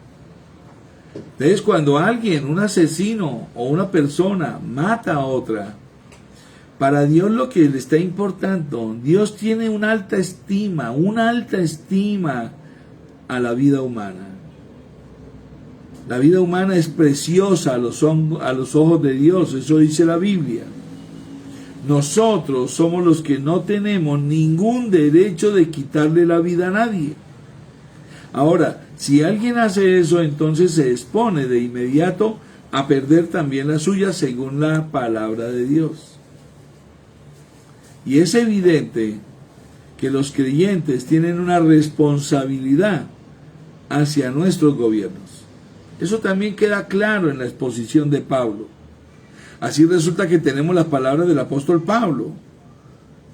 Entonces, cuando alguien, un asesino o una persona mata a otra, para Dios lo que le está importando, Dios tiene una alta estima a la vida humana. La vida humana es preciosa a los ojos de Dios, eso dice la Biblia. Nosotros somos los que no tenemos ningún derecho de quitarle la vida a nadie. Ahora, si alguien hace eso, entonces se expone de inmediato a perder también la suya según la palabra de Dios. Y es evidente que los creyentes tienen una responsabilidad hacia nuestros gobiernos. Eso también queda claro en la exposición de Pablo. Así resulta que tenemos las palabras del apóstol Pablo,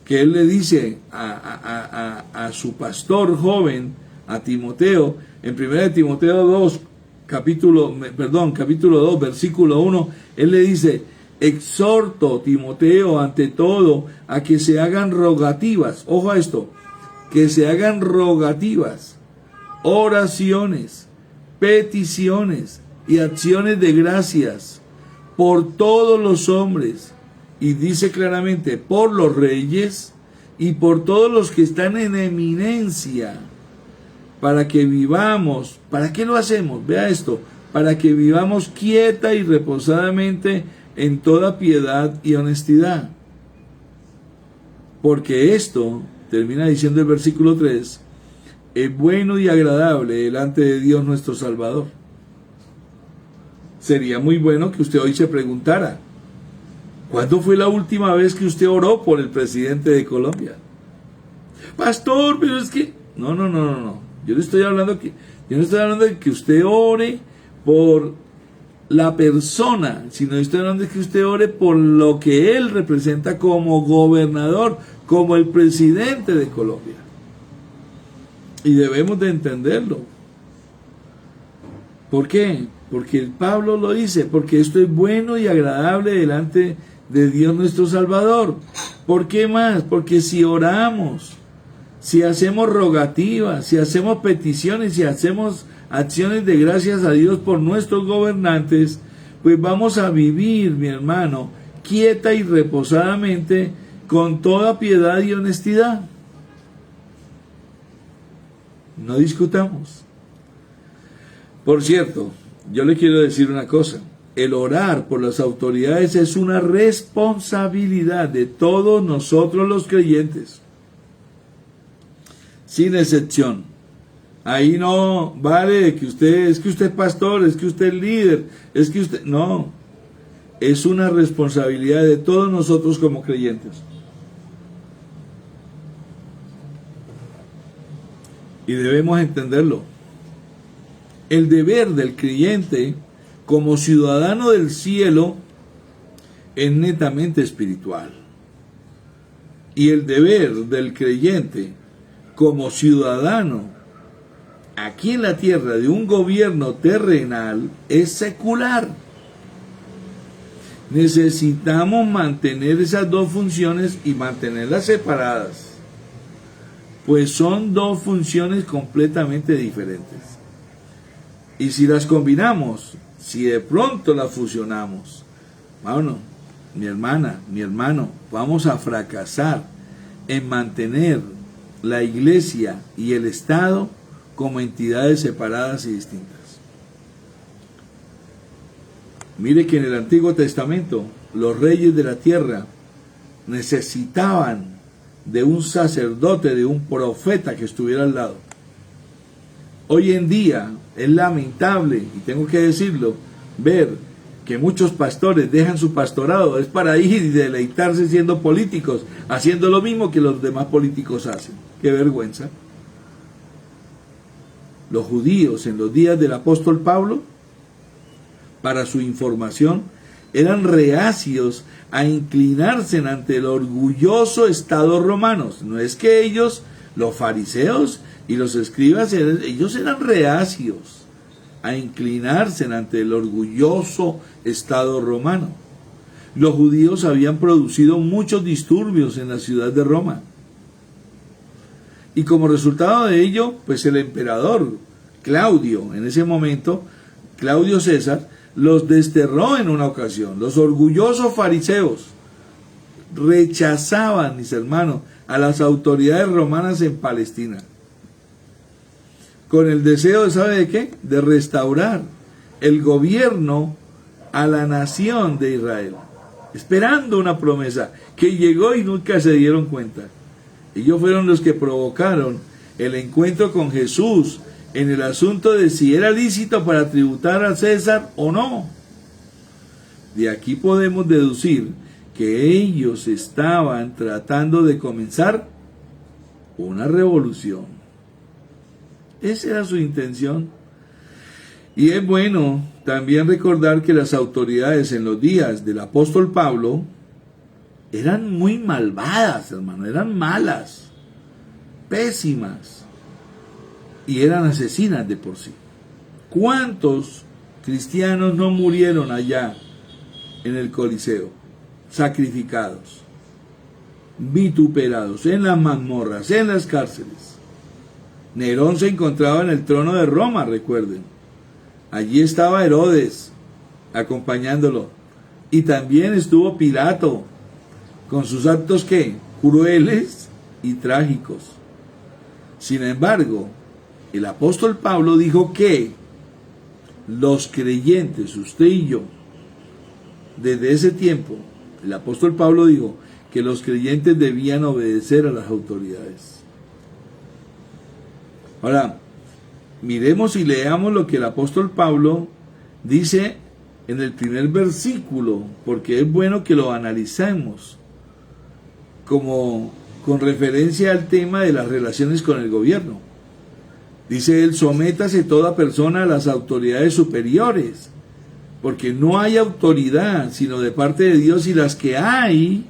que él le dice a su pastor joven, a Timoteo, en 1 Timoteo 2, capítulo 2, versículo 1, él le dice, exhorto, Timoteo, ante todo, a que se hagan rogativas, ojo a esto, que se hagan rogativas, oraciones, peticiones y acciones de gracias por todos los hombres, y dice claramente, por los reyes y por todos los que están en eminencia, para que vivamos. ¿Para qué lo hacemos? Vea esto, para que vivamos quieta y reposadamente en toda piedad y honestidad. Porque esto, termina diciendo el versículo 3, es bueno y agradable delante de Dios nuestro Salvador. Sería muy bueno que usted hoy se preguntara, ¿cuándo fue la última vez que usted oró por el presidente de Colombia? Pastor, pero es que... No. Yo no estoy hablando de que usted ore por la persona, sino estoy hablando de que usted ore por lo que él representa como gobernador, como el presidente de Colombia. Y debemos de entenderlo. ¿Por qué? Porque Pablo lo dice, porque esto es bueno y agradable delante de Dios nuestro Salvador. ¿Por qué más? Porque si oramos, si hacemos rogativas, si hacemos peticiones, si hacemos acciones de gracias a Dios por nuestros gobernantes, pues vamos a vivir, mi hermano, quieta y reposadamente, con toda piedad y honestidad. No discutamos. Por cierto, yo le quiero decir una cosa. El orar por las autoridades es una responsabilidad de todos nosotros los creyentes, sin excepción. Ahí no vale que usted es pastor, es que usted es líder, es que usted... No, es una responsabilidad de todos nosotros como creyentes. Y debemos entenderlo. El deber del creyente como ciudadano del cielo es netamente espiritual. Y el deber del creyente como ciudadano aquí en la tierra de un gobierno terrenal es secular. Necesitamos mantener esas dos funciones y mantenerlas separadas, pues son dos funciones completamente diferentes. Y si las combinamos, si de pronto las fusionamos, bueno, mi hermana, mi hermano, vamos a fracasar en mantener la iglesia y el Estado como entidades separadas y distintas. Mire que en el Antiguo Testamento los reyes de la tierra necesitaban de un sacerdote, de un profeta que estuviera al lado. Hoy en día es lamentable, y tengo que decirlo, ver que muchos pastores dejan su pastorado, es para ir y deleitarse siendo políticos, haciendo lo mismo que los demás políticos hacen. ¡Qué vergüenza! Los judíos en los días del apóstol Pablo, para su información, eran reacios a inclinarse ante el orgulloso Estado romano. No es que ellos, los fariseos y los escribas, ellos eran reacios a inclinarse ante el orgulloso Estado romano. Los judíos habían producido muchos disturbios en la ciudad de Roma. Y como resultado de ello, pues el emperador Claudio, en ese momento, Claudio César, los desterró en una ocasión. Los orgullosos fariseos rechazaban, mis hermanos, a las autoridades romanas en Palestina, con el deseo, ¿sabe de qué? De restaurar el gobierno a la nación de Israel, esperando una promesa que llegó y nunca se dieron cuenta. Ellos fueron los que provocaron el encuentro con Jesús en el asunto de si era lícito para tributar a César o no. De aquí podemos deducir que ellos estaban tratando de comenzar una revolución. Esa era su intención. Y es bueno también recordar que las autoridades en los días del apóstol Pablo eran muy malvadas, hermano, eran malas, pésimas, y eran asesinas de por sí. ¿Cuántos cristianos no murieron allá en el Coliseo? Sacrificados, vituperados, en las mazmorras, en las cárceles. Nerón se encontraba en el trono de Roma, recuerden. Allí estaba Herodes acompañándolo. Y también estuvo Pilato, con sus actos ¿qué? Crueles y trágicos. Sin embargo, el apóstol Pablo dijo que los creyentes, usted y yo, desde ese tiempo, el apóstol Pablo dijo que los creyentes debían obedecer a las autoridades. Ahora, miremos y leamos lo que el apóstol Pablo dice en el primer versículo, porque es bueno que lo analicemos como con referencia al tema de las relaciones con el gobierno. Dice él: sométase toda persona a las autoridades superiores, porque no hay autoridad sino de parte de Dios, y las que hay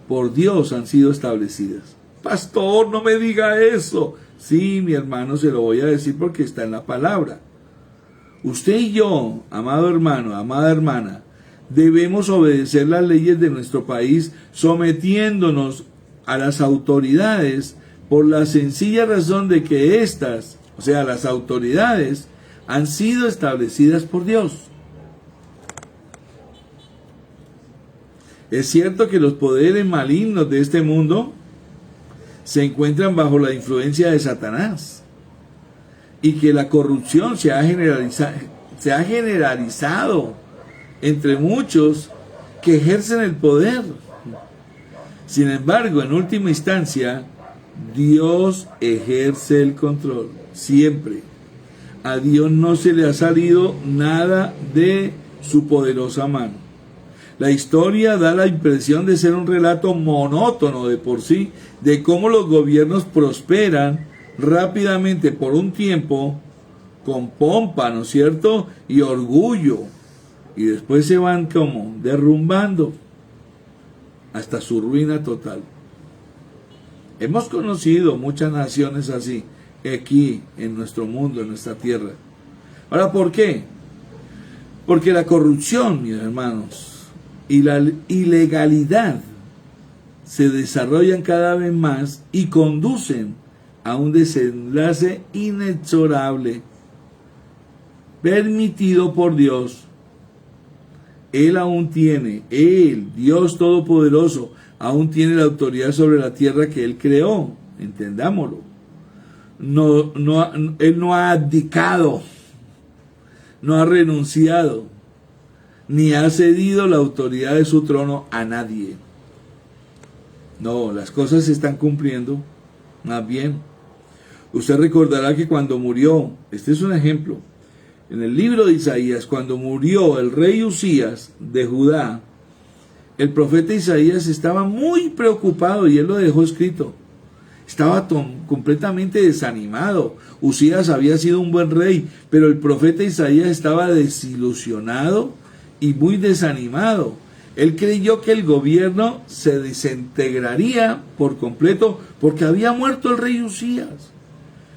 por Dios han sido establecidas. Pastor, no me diga eso. Sí, mi hermano, se lo voy a decir porque está en la palabra. Usted y yo, amado hermano, amada hermana, debemos obedecer las leyes de nuestro país, sometiéndonos a las autoridades por la sencilla razón de que estas, o sea, las autoridades, han sido establecidas por Dios. Es cierto que los poderes malignos de este mundo se encuentran bajo la influencia de Satanás y que la corrupción se ha generalizado entre muchos que ejercen el poder. Sin embargo, en última instancia, Dios ejerce el control, siempre. A Dios no se le ha salido nada de su poderosa mano. La historia da la impresión de ser un relato monótono de por sí, de cómo los gobiernos prosperan rápidamente por un tiempo, con pompa, ¿no es cierto?, y orgullo, y después se van como derrumbando hasta su ruina total. Hemos conocido muchas naciones así, aquí en nuestro mundo, en nuestra tierra. Ahora, ¿por qué? Porque la corrupción, mis hermanos, y la ilegalidad se desarrollan cada vez más y conducen a un desenlace inexorable permitido por Dios. Él, Dios Todopoderoso, aún tiene la autoridad sobre la tierra que Él creó, entendámoslo. Él no ha abdicado, no ha renunciado, ni ha cedido la autoridad de su trono a nadie. No, las cosas se están cumpliendo, más bien. Usted recordará que cuando murió, este es un ejemplo, en el libro de Isaías, cuando murió el rey Usías de Judá, el profeta Isaías estaba muy preocupado y él lo dejó escrito. Estaba completamente desanimado. Usías había sido un buen rey, pero el profeta Isaías estaba desilusionado y muy desanimado. Él creyó que el gobierno se desintegraría por completo porque había muerto el rey Usías.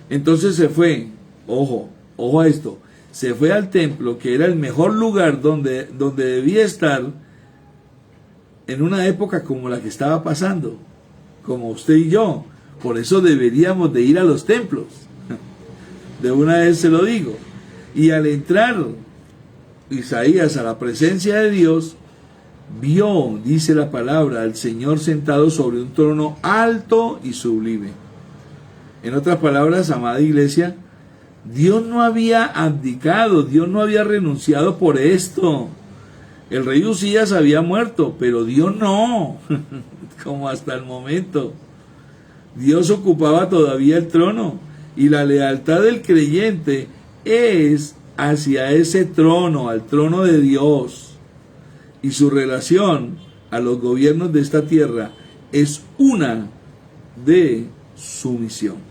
Entonces se fue, ojo a esto, se fue al templo, que era el mejor lugar donde debía estar en una época como la que estaba pasando, como usted y yo. Por eso deberíamos de ir a los templos. De una vez se lo digo. Y al entrar Isaías a la presencia de Dios, vio, dice la palabra, al Señor sentado sobre un trono alto y sublime. En otras palabras, amada iglesia, Dios no había abdicado, Dios no había renunciado por esto. El rey Usías había muerto, pero Dios no, como hasta el momento. Dios ocupaba todavía el trono, y la lealtad del creyente es hacia ese trono, al trono de Dios, y su relación a los gobiernos de esta tierra es una de sumisión.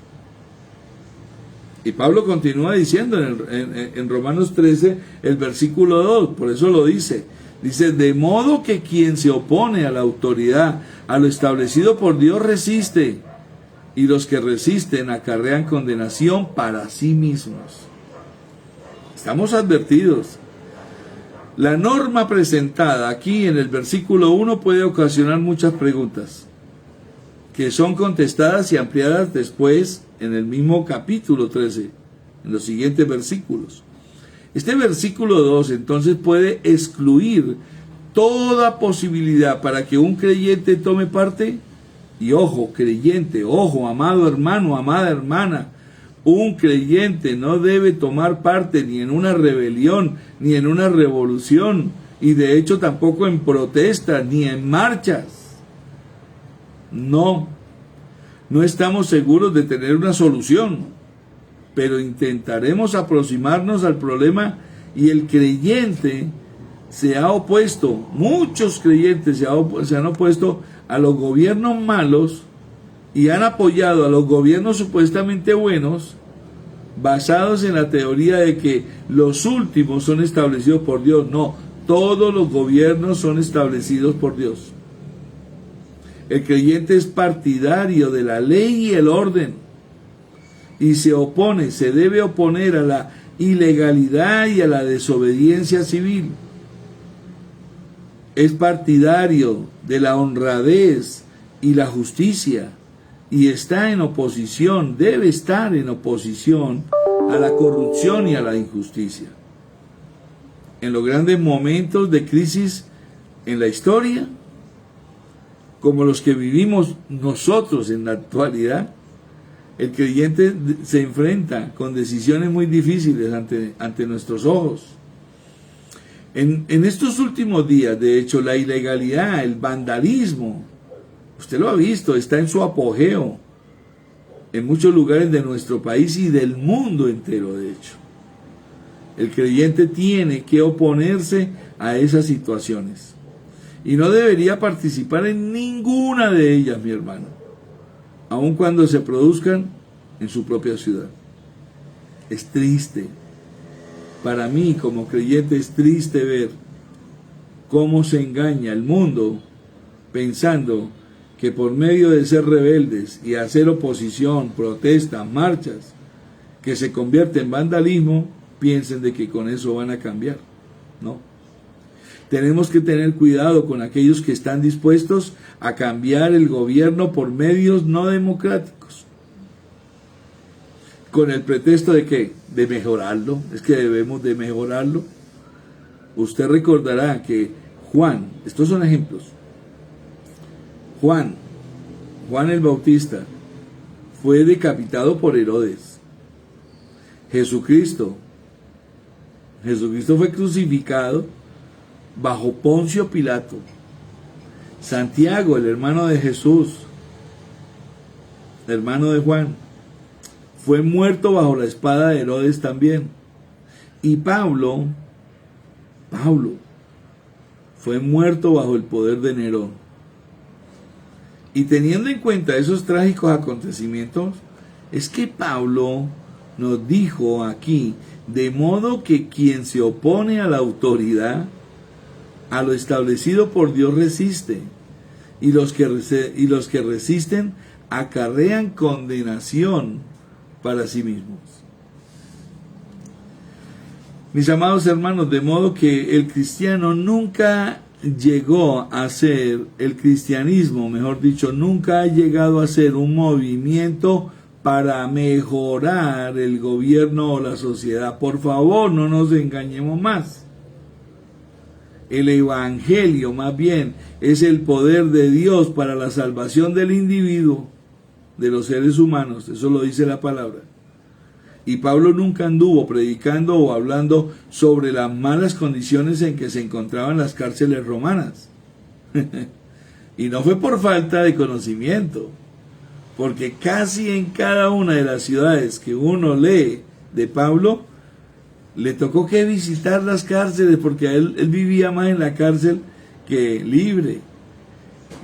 Y Pablo continúa diciendo en Romanos 13, el versículo 2, por eso lo dice, de modo que quien se opone a la autoridad, a lo establecido por Dios, resiste, y los que resisten acarrean condenación para sí mismos. Estamos advertidos. La norma presentada aquí en el versículo 1 puede ocasionar muchas preguntas, que son contestadas y ampliadas después en el mismo capítulo 13, en los siguientes versículos. Este versículo 2 entonces puede excluir toda posibilidad para que un creyente tome parte. Y ojo, creyente, ojo, amado hermano, amada hermana, un creyente no debe tomar parte ni en una rebelión, ni en una revolución, y de hecho tampoco en protestas ni en marchas. No estamos seguros de tener una solución, pero intentaremos aproximarnos al problema, y el creyente se ha opuesto, muchos creyentes se han opuesto a los gobiernos malos y han apoyado a los gobiernos supuestamente buenos, basados en la teoría de que los últimos son establecidos por Dios. No, todos los gobiernos son establecidos por Dios. El creyente es partidario de la ley y el orden, y se debe oponer a la ilegalidad y a la desobediencia civil. Es partidario de la honradez y la justicia, y está en oposición, debe estar en oposición a la corrupción y a la injusticia. En los grandes momentos de crisis en la historia, como los que vivimos nosotros en la actualidad, el creyente se enfrenta con decisiones muy difíciles ante nuestros ojos. En estos últimos días, de hecho, la ilegalidad, el vandalismo, usted lo ha visto, está en su apogeo en muchos lugares de nuestro país y del mundo entero, de hecho. El creyente tiene que oponerse a esas situaciones y no debería participar en ninguna de ellas, mi hermano, aun cuando se produzcan en su propia ciudad. Es triste. Para mí, como creyente, es triste ver cómo se engaña el mundo pensando que por medio de ser rebeldes y hacer oposición, protestas, marchas, que se convierte en vandalismo, piensen de que con eso van a cambiar. No. Tenemos que tener cuidado con aquellos que están dispuestos a cambiar el gobierno por medios no democráticos, con el pretexto de ¿qué? De mejorarlo. Es que debemos de mejorarlo. Usted recordará que Juan, estos son ejemplos, Juan el Bautista fue decapitado por Herodes. Jesucristo fue crucificado bajo Poncio Pilato. Santiago, el hermano de Jesús, hermano de Juan, fue muerto bajo la espada de Herodes también. Y Pablo fue muerto bajo el poder de Nerón. Y teniendo en cuenta esos trágicos acontecimientos, es que Pablo nos dijo aquí, de modo que quien se opone a la autoridad, a lo establecido por Dios resiste, y los que resisten acarrean condenación para sí mismos. Mis amados hermanos, de modo que el cristianismo, mejor dicho, nunca ha llegado a ser un movimiento para mejorar el gobierno o la sociedad. Por favor, no nos engañemos más. El evangelio, más bien, es el poder de Dios para la salvación del individuo, de los seres humanos. Eso lo dice la palabra. Y Pablo nunca anduvo predicando o hablando sobre las malas condiciones en que se encontraban las cárceles romanas. Y no fue por falta de conocimiento, porque casi en cada una de las ciudades que uno lee de Pablo, le tocó que visitar las cárceles, porque él vivía más en la cárcel que libre.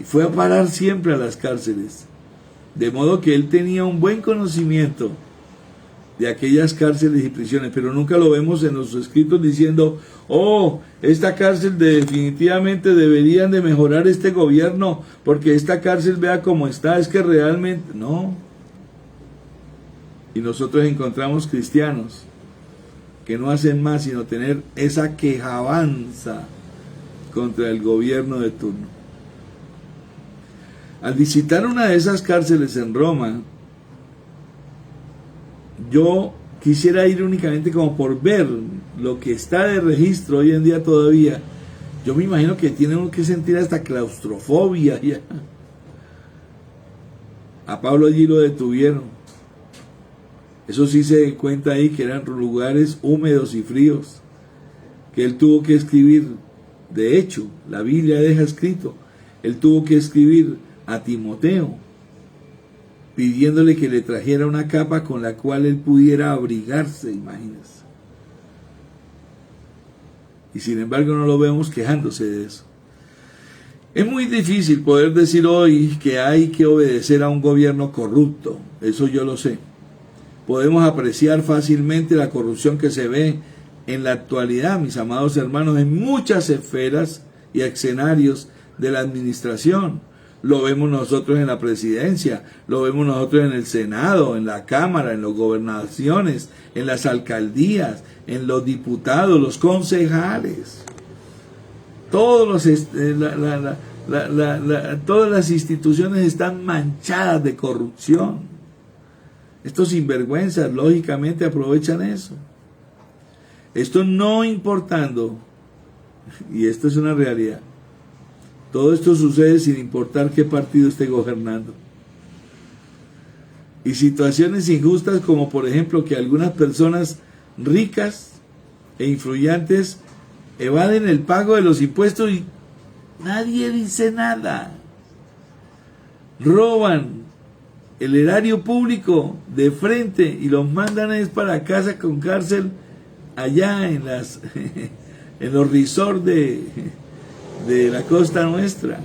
Y fue a parar siempre a las cárceles. De modo que él tenía un buen conocimiento de aquellas cárceles y prisiones, pero nunca lo vemos en los escritos diciendo, esta cárcel definitivamente deberían de mejorar este gobierno, porque esta cárcel vea cómo está, es que realmente, no. Y nosotros encontramos cristianos que no hacen más sino tener esa quejabanza contra el gobierno de turno. Al visitar una de esas cárceles en Roma, yo quisiera ir únicamente como por ver lo que está de registro hoy en día todavía. Yo me imagino que tiene uno que sentir hasta claustrofobia ya. A Pablo allí lo detuvieron. Eso sí se cuenta ahí que eran lugares húmedos y fríos, que él tuvo que escribir De hecho, la Biblia deja escrito, él tuvo que escribir a Timoteo, pidiéndole que le trajera una capa con la cual él pudiera abrigarse, imagínense. Y sin embargo no lo vemos quejándose de eso. Es muy difícil poder decir hoy que hay que obedecer a un gobierno corrupto, eso yo lo sé. Podemos apreciar fácilmente la corrupción que se ve en la actualidad, mis amados hermanos, en muchas esferas y escenarios de la administración. Lo vemos nosotros en la presidencia, lo vemos nosotros en el Senado, en la Cámara, en las gobernaciones, en las alcaldías, en los diputados, los concejales. Todas las instituciones están manchadas de corrupción. Estos sinvergüenzas, lógicamente, aprovechan eso. Esto no importando, y esto es una realidad, todo esto sucede sin importar qué partido esté gobernando. Y situaciones injustas como por ejemplo que algunas personas ricas e influyentes evaden el pago de los impuestos y nadie dice nada. Roban el erario público de frente y los mandan es para casa con cárcel allá en los resorts de la costa nuestra.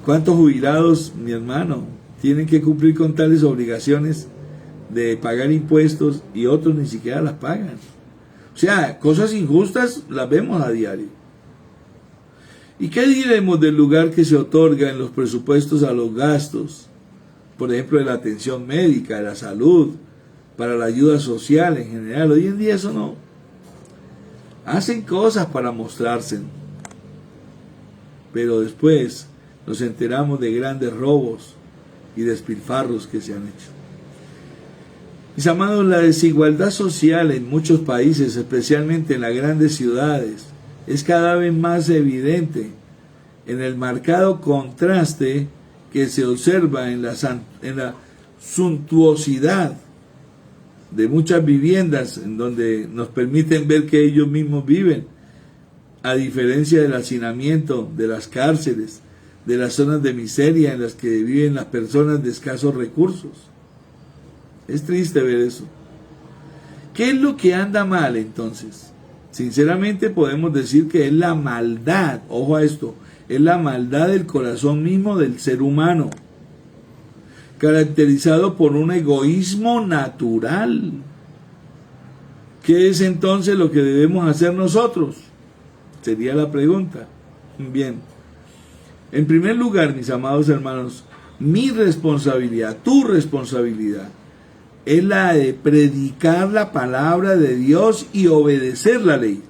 ¿Cuántos jubilados, mi hermano, tienen que cumplir con tales obligaciones de pagar impuestos y otros ni siquiera las pagan? O sea, cosas injustas las vemos a diario. ¿Y qué diremos del lugar que se otorga en los presupuestos a los gastos, por ejemplo, de la atención médica, de la salud, para la ayuda social en general? Hoy en día eso no. Hacen cosas para mostrarse, pero después nos enteramos de grandes robos y despilfarros que se han hecho. Mis amados, la desigualdad social en muchos países, especialmente en las grandes ciudades, es cada vez más evidente en el marcado contraste que se observa en la suntuosidad de muchas viviendas en donde nos permiten ver que ellos mismos viven, a diferencia del hacinamiento, de las cárceles, de las zonas de miseria en las que viven las personas de escasos recursos. Es triste ver eso. ¿Qué es lo que anda mal entonces? Sinceramente podemos decir que es la maldad, ojo a esto, es la maldad del corazón mismo del ser humano, caracterizado por un egoísmo natural. ¿Qué es entonces lo que debemos hacer nosotros? Sería la pregunta. Bien, en primer lugar, mis amados hermanos, mi responsabilidad, tu responsabilidad, es la de predicar la palabra de Dios y obedecer la ley.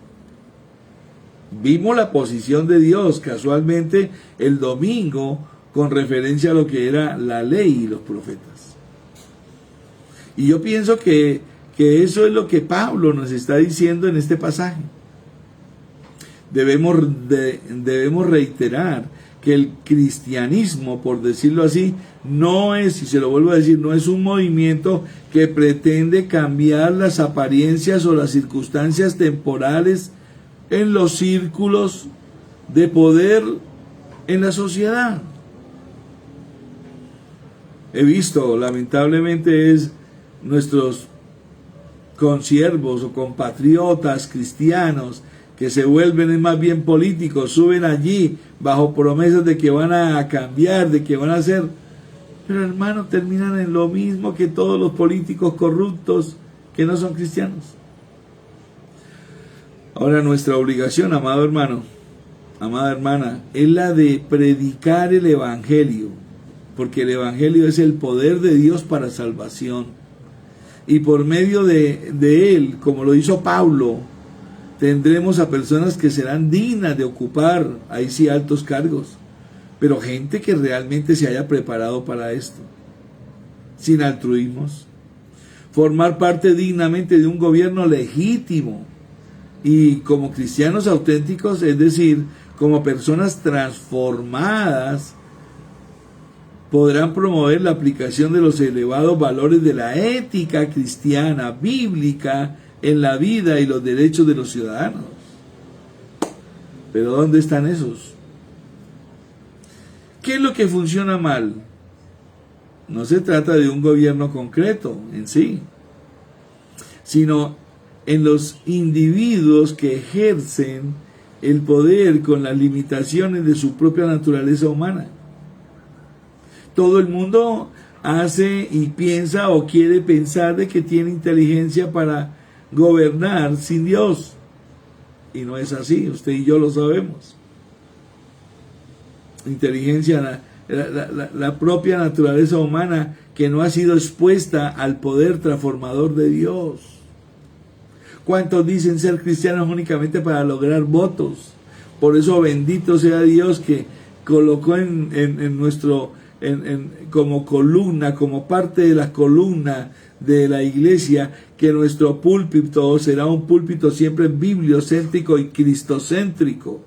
Vimos la posición de Dios casualmente el domingo con referencia a lo que era la ley y los profetas. Y yo pienso que eso es lo que Pablo nos está diciendo en este pasaje. Debemos reiterar que el cristianismo, por decirlo así, no es, y se lo vuelvo a decir, no es un movimiento que pretende cambiar las apariencias o las circunstancias temporales en los círculos de poder en la sociedad. He visto, lamentablemente, nuestros consiervos o compatriotas cristianos que se vuelven más bien políticos, suben allí bajo promesas de que van a cambiar, de que van a hacer, pero hermano, terminan en lo mismo que todos los políticos corruptos que no son cristianos. Ahora nuestra obligación, amado hermano, amada hermana, es la de predicar el evangelio, porque el evangelio es el poder de Dios para salvación, y por medio de él, como lo hizo Pablo, tendremos a personas que serán dignas de ocupar, ahí sí, altos cargos, pero gente que realmente se haya preparado para esto, sin altruismos, formar parte dignamente de un gobierno legítimo, y como cristianos auténticos, es decir, como personas transformadas, podrán promover la aplicación de los elevados valores de la ética cristiana, bíblica, en la vida y los derechos de los ciudadanos. Pero ¿dónde están esos? ¿Qué es lo que funciona mal? No se trata de un gobierno concreto en sí, sino en los individuos que ejercen el poder con las limitaciones de su propia naturaleza humana. Todo el mundo hace y piensa o quiere pensar de que tiene inteligencia para gobernar sin Dios. Y no es así, usted y yo lo sabemos. Inteligencia, la propia naturaleza humana que no ha sido expuesta al poder transformador de Dios. ¿Cuántos dicen ser cristianos únicamente para lograr votos? Por eso bendito sea Dios que colocó como columna, como parte de la columna de la iglesia, que nuestro púlpito será un púlpito siempre bibliocéntrico y cristocéntrico.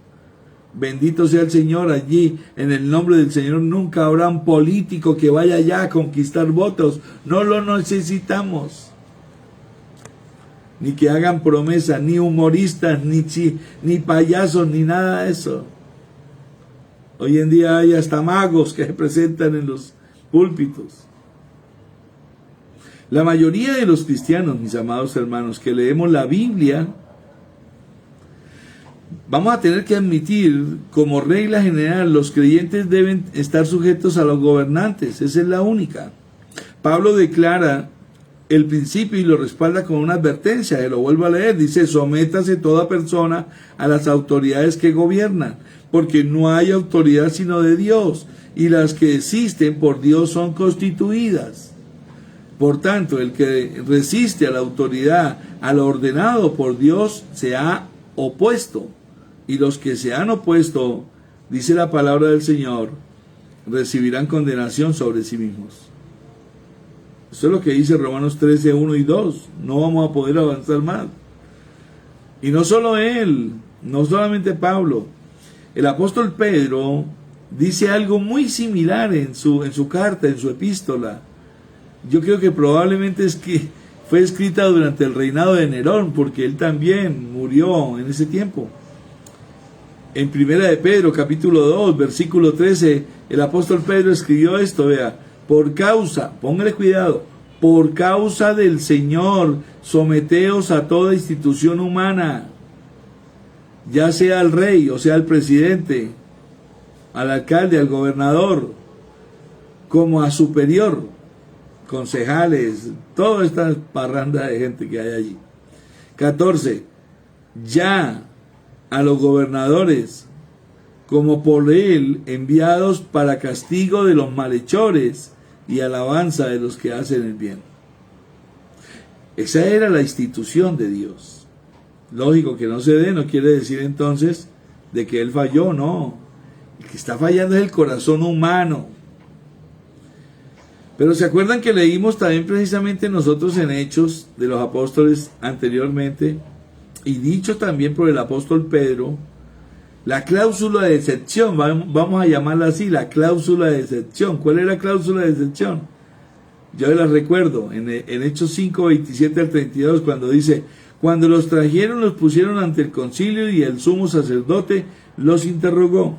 Bendito sea el Señor. Allí, en el nombre del Señor, nunca habrá un político que vaya allá a conquistar votos. No lo necesitamos. Ni que hagan promesas, ni humoristas, ni payasos, ni nada de eso. Hoy en día hay hasta magos que se presentan en los púlpitos. La mayoría de los cristianos, mis amados hermanos, que leemos la Biblia, vamos a tener que admitir, como regla general, los creyentes deben estar sujetos a los gobernantes. Esa es la única. Pablo declara el principio y lo respalda con una advertencia, se lo vuelvo a leer, dice: sométase toda persona a las autoridades que gobiernan, porque no hay autoridad sino de Dios, y las que existen por Dios son constituidas. Por tanto, el que resiste a la autoridad, a lo ordenado por Dios, se ha opuesto, y los que se han opuesto, dice la palabra del Señor, recibirán condenación sobre sí mismos. Eso es lo que dice Romanos 13, 1 y 2. No vamos a poder avanzar más. Y no solo él, no solamente Pablo. El apóstol Pedro dice algo muy similar en su carta, en su epístola. Yo creo que probablemente fue escrita durante el reinado de Nerón, porque él también murió en ese tiempo. En Primera de Pedro, capítulo 2, versículo 13, el apóstol Pedro escribió esto, vea: por causa, póngale cuidado, por causa del Señor, someteos a toda institución humana, ya sea al rey, o sea al presidente, al alcalde, al gobernador, como a superior, concejales, toda esta parranda de gente que hay allí. 14. Ya a los gobernadores, como por él enviados para castigo de los malhechores y alabanza de los que hacen el bien. Esa era la institución de Dios. Lógico que no se dé, no quiere decir entonces de que él falló, no. El que está fallando es el corazón humano. Pero ¿se acuerdan que leímos también precisamente nosotros en Hechos de los Apóstoles anteriormente, y dicho también por el apóstol Pedro, la cláusula de excepción, vamos a llamarla así, la cláusula de excepción? ¿Cuál es la cláusula de excepción? Yo la recuerdo, en Hechos 5, 27 al 32, cuando dice: cuando los trajeron, los pusieron ante el concilio, y el sumo sacerdote los interrogó.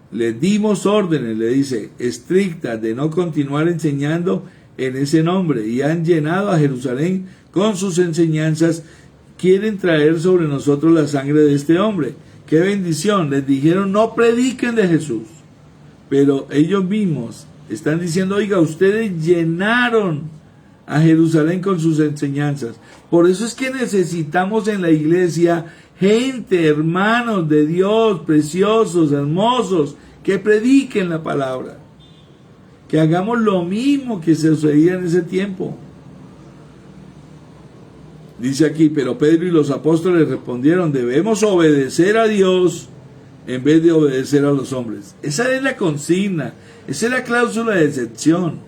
Les dimos órdenes, le dice, estrictas, de no continuar enseñando en ese nombre, y han llenado a Jerusalén con sus enseñanzas. Quieren traer sobre nosotros la sangre de este hombre. ¡Qué bendición! Les dijeron: no prediquen de Jesús. Pero ellos mismos están diciendo: oiga, ustedes llenaron a Jerusalén con sus enseñanzas. Por eso es que necesitamos en la iglesia gente, hermanos de Dios, preciosos, hermosos, que prediquen la palabra. Que hagamos lo mismo que se sucedía en ese tiempo. Dice aquí: pero Pedro y los apóstoles respondieron: debemos obedecer a Dios en vez de obedecer a los hombres. Esa es la consigna, esa es la cláusula de excepción.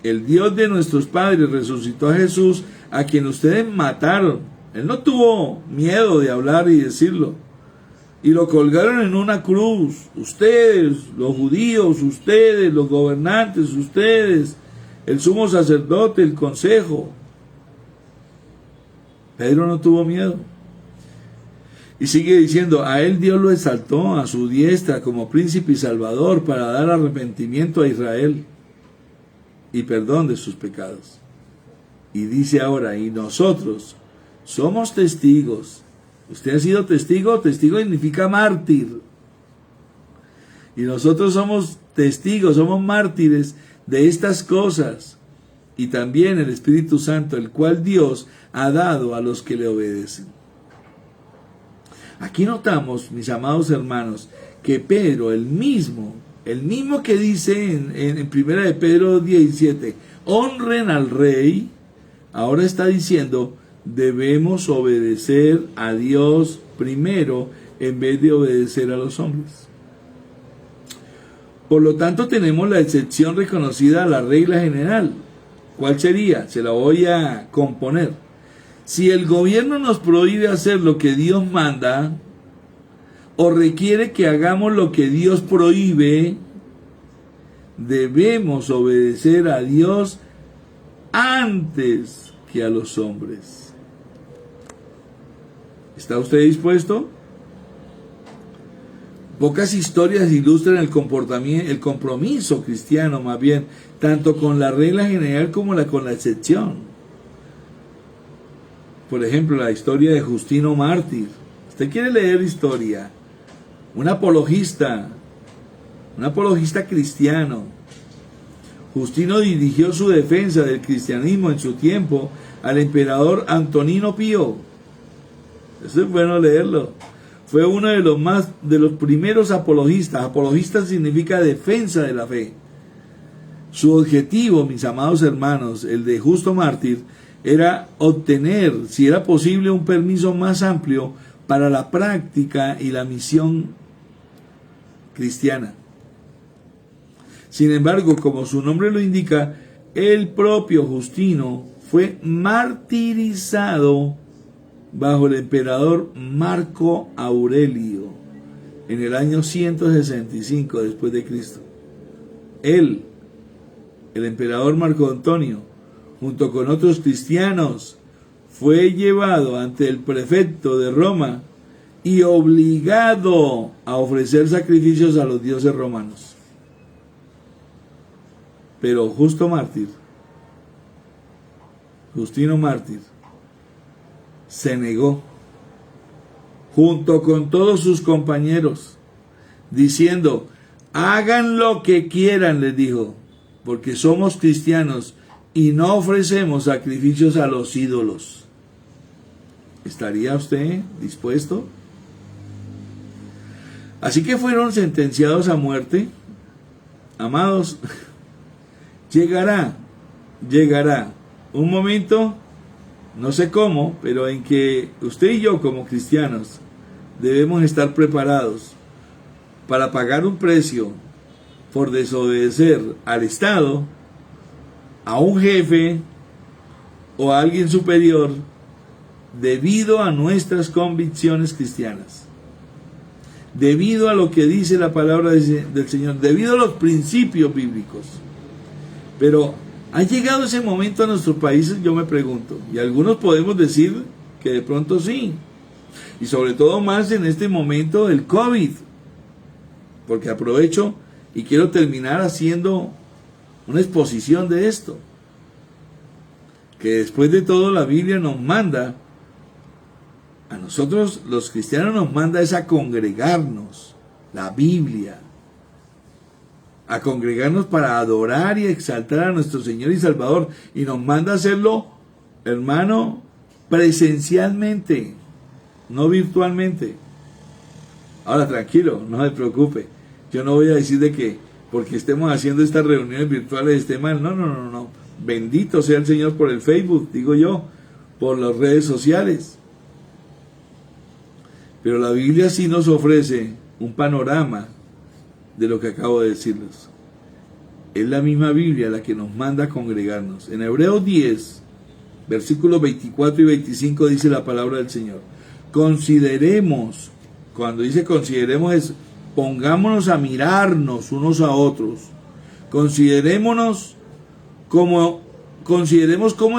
El Dios de nuestros padres resucitó a Jesús, a quien ustedes mataron. Él no tuvo miedo de hablar y decirlo. Y lo colgaron en una cruz. Ustedes, los judíos, ustedes, los gobernantes, ustedes, el sumo sacerdote, el consejo. Pedro no tuvo miedo. Y sigue diciendo, a él Dios lo exaltó a su diestra como príncipe y salvador para dar arrepentimiento a Israel y perdón de sus pecados. Y dice ahora, y nosotros somos testigos. ¿Usted ha sido testigo? Testigo significa mártir. Y nosotros somos testigos, somos mártires de estas cosas. Y también el Espíritu Santo, el cual Dios ha dado a los que le obedecen. Aquí notamos, mis amados hermanos, que Pedro, el mismo que dice en 1 de Pedro 17, honren al rey, ahora está diciendo, debemos obedecer a Dios primero en vez de obedecer a los hombres. Por lo tanto, tenemos la excepción reconocida a la regla general. ¿Cuál sería? Se la voy a componer. Si el gobierno nos prohíbe hacer lo que Dios manda, o requiere que hagamos lo que Dios prohíbe, debemos obedecer a Dios antes que a los hombres. ¿Está usted dispuesto? Pocas historias ilustran el compromiso cristiano, más bien, tanto con la regla general como con la excepción. Por ejemplo, la historia de Justino Mártir. Usted quiere leer historia. Un apologista cristiano. Justino dirigió su defensa del cristianismo en su tiempo al emperador Antonino Pío. Eso es bueno leerlo. Fue uno de los primeros apologistas. Apologista significa defensa de la fe. Su objetivo, mis amados hermanos, el de Justo Mártir, era obtener, si era posible, un permiso más amplio para la práctica y la misión cristiana. Sin embargo, como su nombre lo indica, el propio Justino fue martirizado bajo el emperador Marco Aurelio en el año 165 después de Cristo. Él, el emperador Marco Antonio, junto con otros cristianos, fue llevado ante el prefecto de Roma y obligado a ofrecer sacrificios a los dioses romanos. Pero Justino Mártir, se negó, junto con todos sus compañeros, diciendo, hagan lo que quieran, les dijo, porque somos cristianos y no ofrecemos sacrificios a los ídolos. ¿Estaría usted dispuesto? Así que fueron sentenciados a muerte. Amados, llegará un momento, no sé cómo, pero en que usted y yo como cristianos debemos estar preparados para pagar un precio por desobedecer al Estado, a un jefe o a alguien superior debido a nuestras convicciones cristianas, debido a lo que dice la palabra del Señor, debido a los principios bíblicos. Pero ¿ha llegado ese momento a nuestros países? Yo me pregunto, y algunos podemos decir que de pronto sí, y sobre todo más en este momento del COVID, porque aprovecho y quiero terminar haciendo una exposición de esto, que después de todo la Biblia nos manda, a nosotros los cristianos nos manda es a congregarnos, la Biblia, a congregarnos para adorar y exaltar a nuestro Señor y Salvador, y nos manda a hacerlo, hermano, presencialmente, no virtualmente. Ahora tranquilo, no se preocupe, yo no voy a decir de que porque estemos haciendo estas reuniones virtuales esté mal, no, bendito sea el Señor por el Facebook, digo yo, por las redes sociales. Pero la Biblia sí nos ofrece un panorama de lo que acabo de decirles. Es la misma Biblia la que nos manda a congregarnos. En Hebreos 10, versículos 24 y 25 dice la palabra del Señor. Consideremos, cuando dice consideremos es, pongámonos a mirarnos unos a otros. Consideremos cómo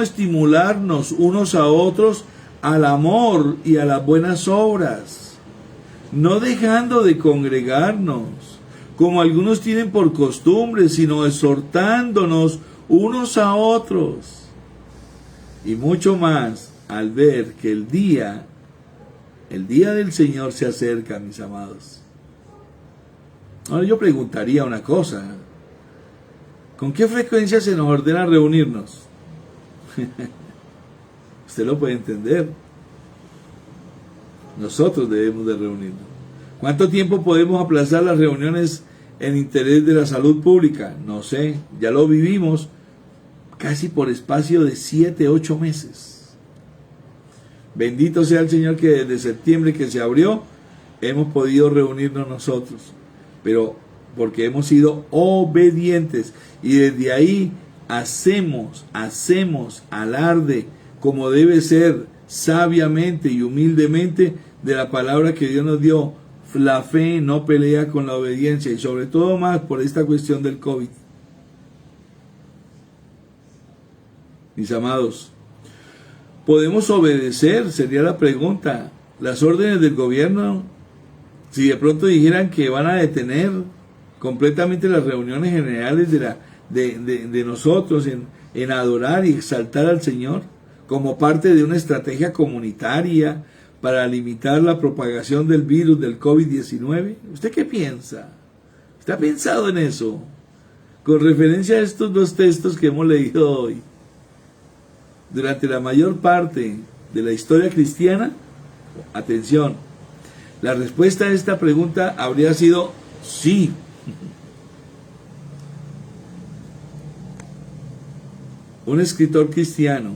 estimularnos unos a otros al amor y a las buenas obras. no dejando de congregarnos, como algunos tienen por costumbre, sino exhortándonos unos a otros. Y mucho más al ver que el día del Señor se acerca, mis amados. Ahora yo preguntaría una cosa: ¿con qué frecuencia se nos ordena reunirnos? Usted lo puede entender. Nosotros debemos de reunirnos. ¿Cuánto tiempo podemos aplazar las reuniones en interés de la salud pública? No sé, ya lo vivimos casi por espacio de 7, 8 meses. Bendito sea el Señor que desde septiembre que se abrió, hemos podido reunirnos nosotros, pero porque hemos sido obedientes y desde ahí hacemos alarde como debe ser, sabiamente y humildemente, de la palabra que Dios nos dio. La fe no pelea con la obediencia, y sobre todo más por esta cuestión del COVID. Mis amados, ¿podemos obedecer? Sería la pregunta. Las órdenes del gobierno, si de pronto dijeran que van a detener completamente las reuniones generales de nosotros en adorar y exaltar al Señor, como parte de una estrategia comunitaria para limitar la propagación del virus del COVID-19. ¿Usted qué piensa? ¿Usted ha pensado en eso? Con referencia a estos dos textos que hemos leído hoy. Durante la mayor parte de la historia cristiana, atención, la respuesta a esta pregunta habría sido sí. Un escritor cristiano,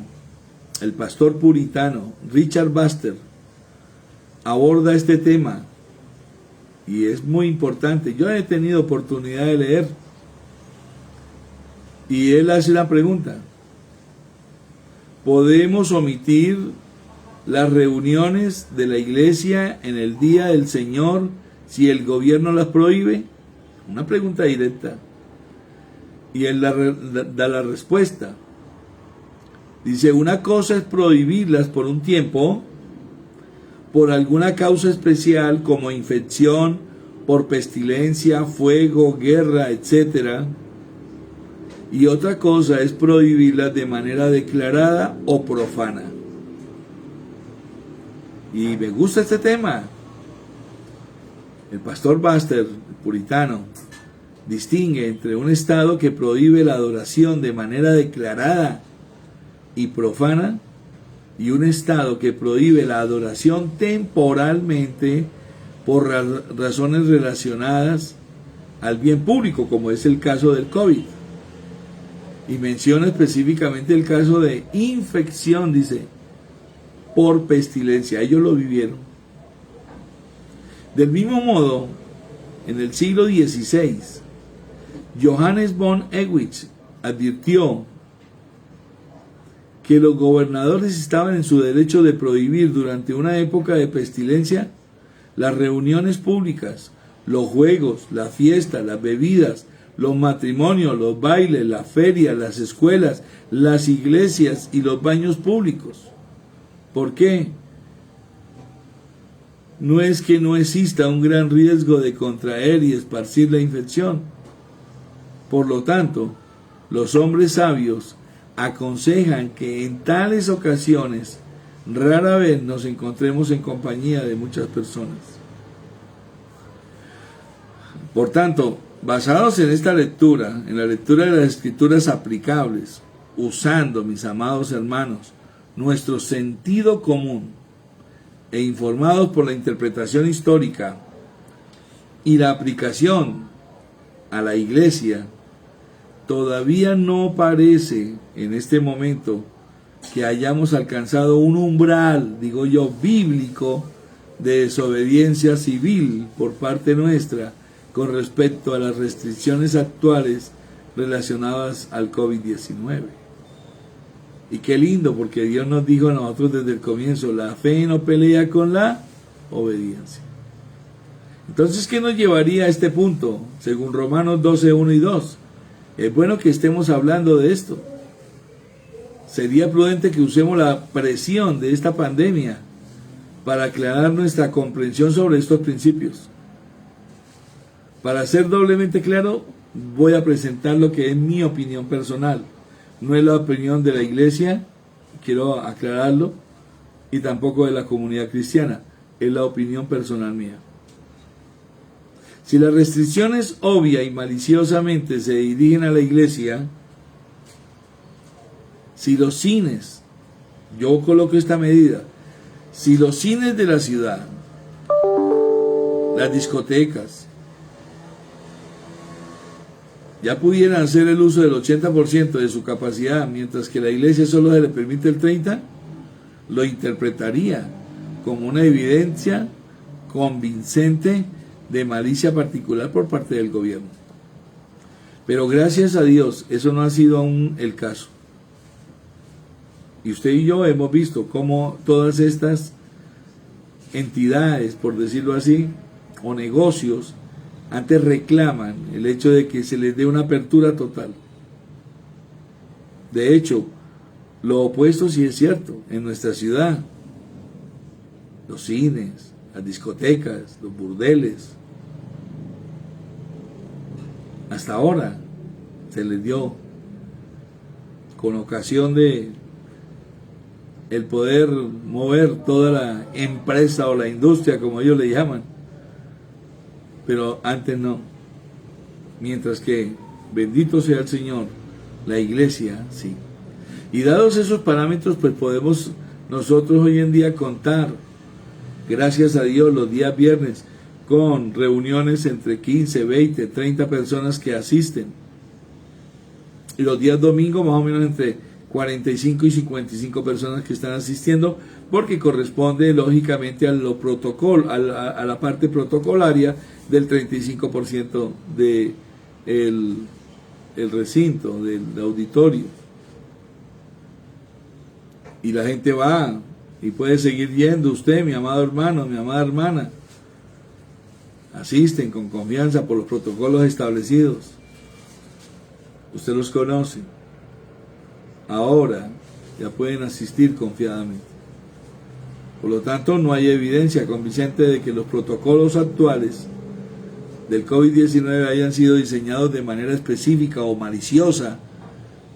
el pastor puritano Richard Baxter, aborda este tema y es muy importante. Yo he tenido oportunidad de leer y él hace una pregunta: ¿podemos omitir las reuniones de la iglesia en el día del Señor si el gobierno las prohíbe? Una pregunta directa. Y él da la respuesta. Dice: una cosa es prohibirlas por un tiempo, por alguna causa especial como infección, por pestilencia, fuego, guerra, etc. Y otra cosa es prohibirlas de manera declarada o profana. Y me gusta este tema. El pastor Baxter, el puritano, distingue entre un estado que prohíbe la adoración de manera declarada y profana y un estado que prohíbe la adoración temporalmente por razones relacionadas al bien público, como es el caso del COVID. Y menciona específicamente el caso de infección, dice, por pestilencia. Ellos lo vivieron. Del mismo modo, en el siglo XVI, Johannes von Ewitz advirtió que los gobernadores estaban en su derecho de prohibir durante una época de pestilencia las reuniones públicas, los juegos, las fiestas, las bebidas, los matrimonios, los bailes, las ferias, las escuelas, las iglesias y los baños públicos. ¿Por qué? No es que no exista un gran riesgo de contraer y esparcir la infección. Por lo tanto, los hombres sabios aconsejan que en tales ocasiones rara vez nos encontremos en compañía de muchas personas. Por tanto, basados en esta lectura, en la lectura de las escrituras aplicables, usando, mis amados hermanos, nuestro sentido común e informados por la interpretación histórica y la aplicación a la iglesia, todavía no parece en este momento que hayamos alcanzado un umbral, digo yo, bíblico de desobediencia civil por parte nuestra con respecto a las restricciones actuales relacionadas al COVID-19. Y qué lindo, porque Dios nos dijo a nosotros desde el comienzo: la fe no pelea con la obediencia. Entonces, ¿qué nos llevaría a este punto? Según Romanos 12, 1 y 2. Es bueno que estemos hablando de esto. Sería prudente que usemos la presión de esta pandemia para aclarar nuestra comprensión sobre estos principios. Para ser doblemente claro, voy a presentar lo que es mi opinión personal. No es la opinión de la iglesia, quiero aclararlo, y tampoco de la comunidad cristiana. Es la opinión personal mía. Si las restricciones obvia y maliciosamente se dirigen a la iglesia, si los cines, yo coloco esta medida, si los cines de la ciudad, las discotecas, ya pudieran hacer el uso del 80% de su capacidad, mientras que la iglesia solo se le permite el 30%, lo interpretaría como una evidencia convincente de malicia particular por parte del gobierno. Pero gracias a Dios, eso no ha sido aún el caso. Y usted y yo hemos visto cómo todas estas entidades, por decirlo así, o negocios, antes reclaman el hecho de que se les dé una apertura total. De hecho, lo opuesto sí es cierto. En nuestra ciudad, los cines, las discotecas, los burdeles, hasta ahora se les dio, con ocasión de el poder mover toda la empresa o la industria, como ellos le llaman, pero antes no. Mientras que, bendito sea el Señor, la iglesia sí. Y dados esos parámetros, pues podemos nosotros hoy en día contar, gracias a Dios, los días viernes, con reuniones entre 15, 20, 30 personas que asisten. Y los días domingos más o menos entre 45 y 55 personas que están asistiendo, porque corresponde lógicamente a lo protocolo, a la parte protocolaria del 35% de el recinto, del auditorio. Y la gente va y puede seguir yendo. Usted, mi amado hermano, mi amada hermana, asisten con confianza por los protocolos establecidos. Usted los conoce. Ahora ya pueden asistir confiadamente. Por lo tanto, no hay evidencia convincente de que los protocolos actuales del COVID-19 hayan sido diseñados de manera específica o maliciosa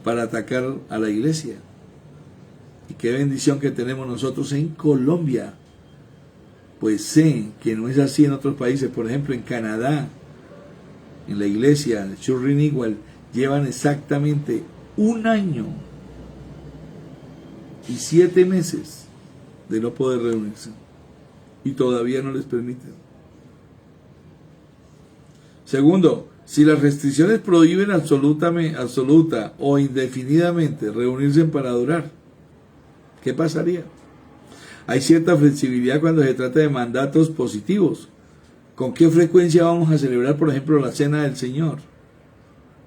para atacar a la iglesia. Y qué bendición que tenemos nosotros en Colombia, pues sé que no es así en otros países. Por ejemplo, en Canadá, en la iglesia de Churrin igual, llevan exactamente 1 año y 7 meses de no poder reunirse, y todavía no les permiten. Segundo, si las restricciones prohíben absoluta o indefinidamente reunirse para adorar, ¿qué pasaría? Hay cierta flexibilidad cuando se trata de mandatos positivos. ¿Con qué frecuencia vamos a celebrar, por ejemplo, la Cena del Señor?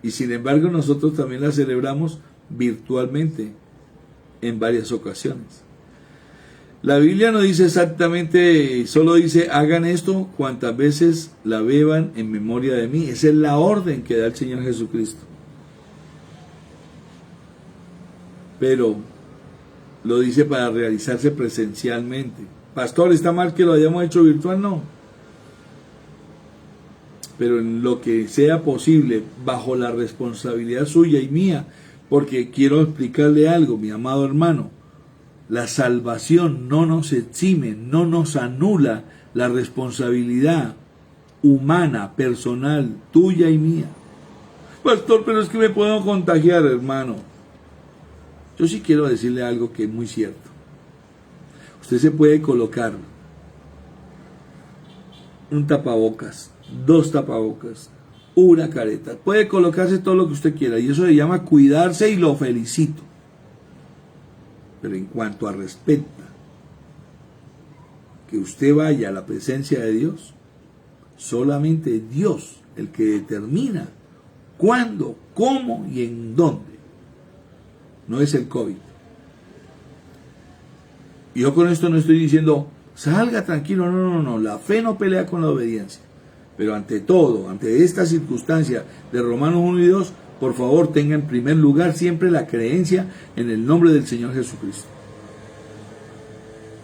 Y sin embargo, nosotros también la celebramos virtualmente en varias ocasiones. La Biblia no dice exactamente, solo dice, hagan esto cuantas veces la beban en memoria de mí. Esa es la orden que da el Señor Jesucristo. Pero lo dice para realizarse presencialmente. Pastor, ¿está mal que lo hayamos hecho virtual? No. Pero en lo que sea posible, bajo la responsabilidad suya y mía, porque quiero explicarle algo, mi amado hermano, la salvación no nos exime, no nos anula la responsabilidad humana, personal, tuya y mía. Pastor, pero es que me puedo contagiar, hermano. Yo sí quiero decirle algo que es muy cierto. Usted se puede colocar un tapabocas, 2 tapabocas, una careta. Puede colocarse todo lo que usted quiera y eso se llama cuidarse y lo felicito. Pero en cuanto a respeto, que usted vaya a la presencia de Dios, solamente Dios el que determina cuándo, cómo y en dónde. No es el COVID. Y yo con esto no estoy diciendo, salga tranquilo, no. La fe no pelea con la obediencia. Pero ante todo, ante esta circunstancia de Romanos 1 y 2, por favor tenga en primer lugar siempre la creencia en el nombre del Señor Jesucristo.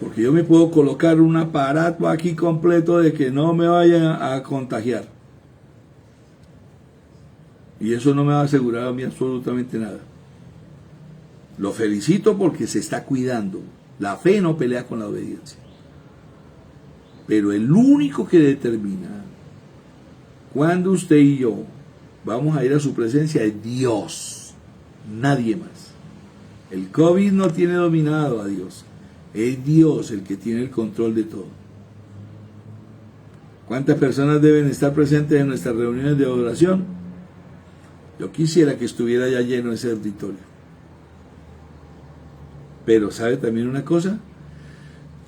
Porque yo me puedo colocar un aparato aquí completo de que no me vaya a contagiar. Y eso no me va a asegurar a mí absolutamente nada. Lo felicito porque se está cuidando. La fe no pelea con la obediencia. Pero el único que determina cuando usted y yo vamos a ir a su presencia es Dios. Nadie más. El COVID no tiene dominado a Dios. Es Dios el que tiene el control de todo. ¿Cuántas personas deben estar presentes en nuestras reuniones de oración? Yo quisiera que estuviera ya lleno ese auditorio. Pero ¿sabe también una cosa?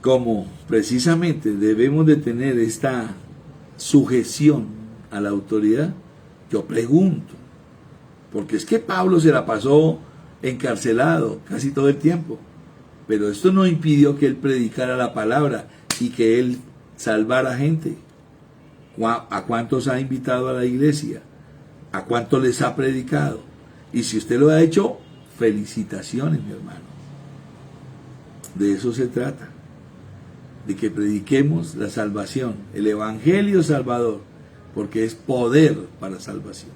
Como precisamente debemos de tener esta sujeción a la autoridad, yo pregunto, porque es que Pablo se la pasó encarcelado casi todo el tiempo, pero esto no impidió que él predicara la palabra y que él salvara gente. ¿A cuántos ha invitado a la iglesia? ¿A cuántos les ha predicado? Y si usted lo ha hecho, felicitaciones, mi hermano. De eso se trata, de que prediquemos la salvación, el evangelio salvador, porque es poder para salvación.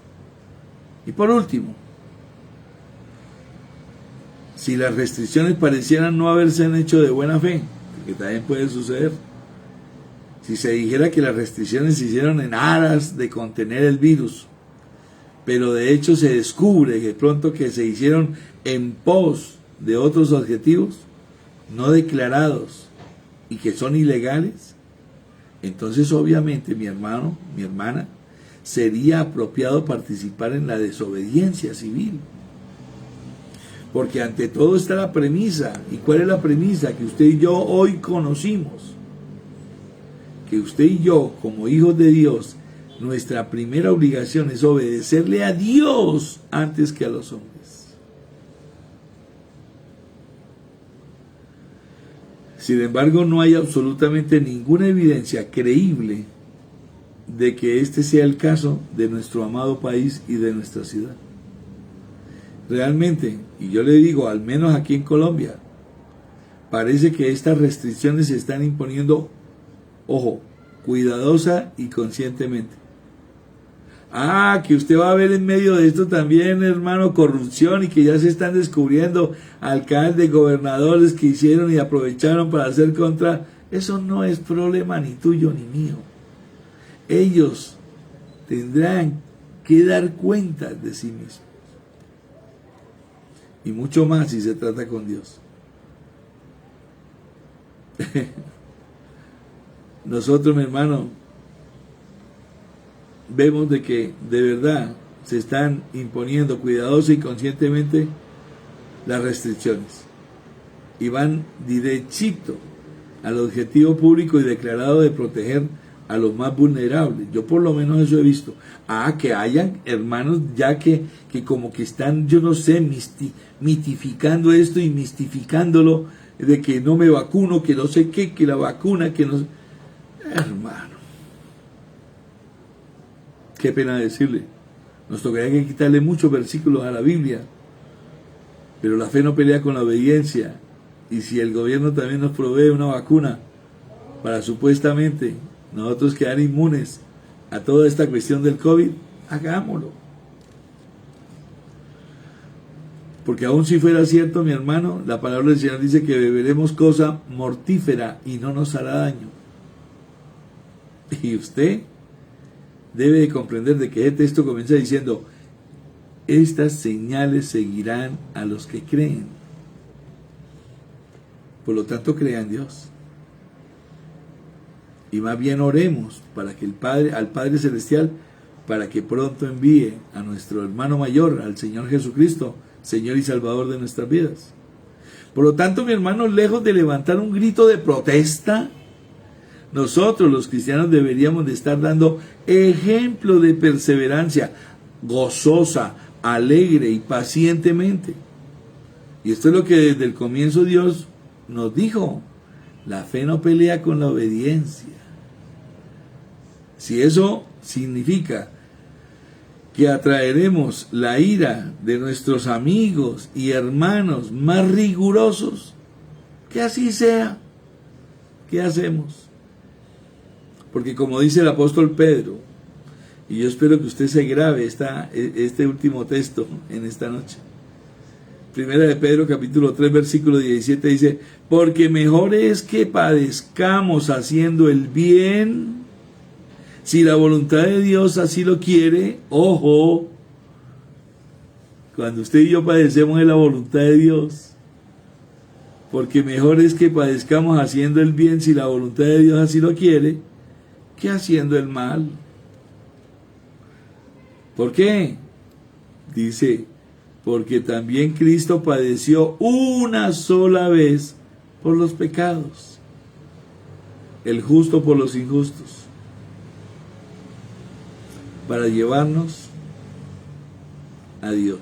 Y por último, si las restricciones parecieran no haberse hecho de buena fe, que también puede suceder, si se dijera que las restricciones se hicieron en aras de contener el virus, pero de hecho se descubre que pronto que se hicieron en pos de otros objetivos no declarados y que son ilegales, entonces obviamente, mi hermano, mi hermana, sería apropiado participar en la desobediencia civil. Porque ante todo está la premisa. ¿Y cuál es la premisa? Que usted y yo hoy conocimos. Que usted y yo, como hijos de Dios, nuestra primera obligación es obedecerle a Dios antes que a los hombres. Sin embargo, no hay absolutamente ninguna evidencia creíble de que este sea el caso de nuestro amado país y de nuestra ciudad. Realmente, y yo le digo, al menos aquí en Colombia, parece que estas restricciones se están imponiendo, ojo, cuidadosa y conscientemente. Que usted va a ver en medio de esto también, hermano, corrupción, y que ya se están descubriendo alcaldes, gobernadores que hicieron y aprovecharon para hacer contra. Eso no es problema ni tuyo ni mío. Ellos tendrán que dar cuenta de sí mismos. Y mucho más si se trata con Dios. Nosotros, mi hermano, vemos de que de verdad se están imponiendo cuidadosa y conscientemente las restricciones y van derechito al objetivo público y declarado de proteger a los más vulnerables. Yo por lo menos eso he visto. Que hayan hermanos ya que como que están, yo no sé, mitificando esto y mistificándolo, de que no me vacuno, que no sé qué, que la vacuna, que no sé. Hermano, qué pena decirle, nos tocaría que quitarle muchos versículos a la Biblia, pero la fe no pelea con la obediencia. Y si el gobierno también nos provee una vacuna para supuestamente nosotros quedar inmunes a toda esta cuestión del COVID, hagámoslo. Porque aun si fuera cierto, mi hermano, la palabra del Señor dice que beberemos cosa mortífera y no nos hará daño. Y usted debe de comprender de que este texto comienza diciendo: estas señales seguirán a los que creen. Por lo tanto, crea en Dios. Y más bien oremos para que al Padre Celestial, para que pronto envíe a nuestro hermano mayor, al Señor Jesucristo, Señor y Salvador de nuestras vidas. Por lo tanto, mi hermano, lejos de levantar un grito de protesta, nosotros los cristianos deberíamos de estar dando ejemplo de perseverancia, gozosa, alegre y pacientemente. Y esto es lo que desde el comienzo Dios nos dijo: la fe no pelea con la obediencia. Si eso significa que atraeremos la ira de nuestros amigos y hermanos más rigurosos, que así sea. ¿Qué hacemos? Porque como dice el apóstol Pedro, y yo espero que usted se grabe este último texto en esta noche. Primera de Pedro capítulo 3 versículo 17 dice, porque mejor es que padezcamos haciendo el bien, si la voluntad de Dios así lo quiere. Ojo, cuando usted y yo padecemos es la voluntad de Dios. Porque mejor es que padezcamos haciendo el bien, si la voluntad de Dios así lo quiere, que haciendo el mal. ¿Por qué? Dice, porque también Cristo padeció una sola vez por los pecados, el justo por los injustos, para llevarnos a Dios.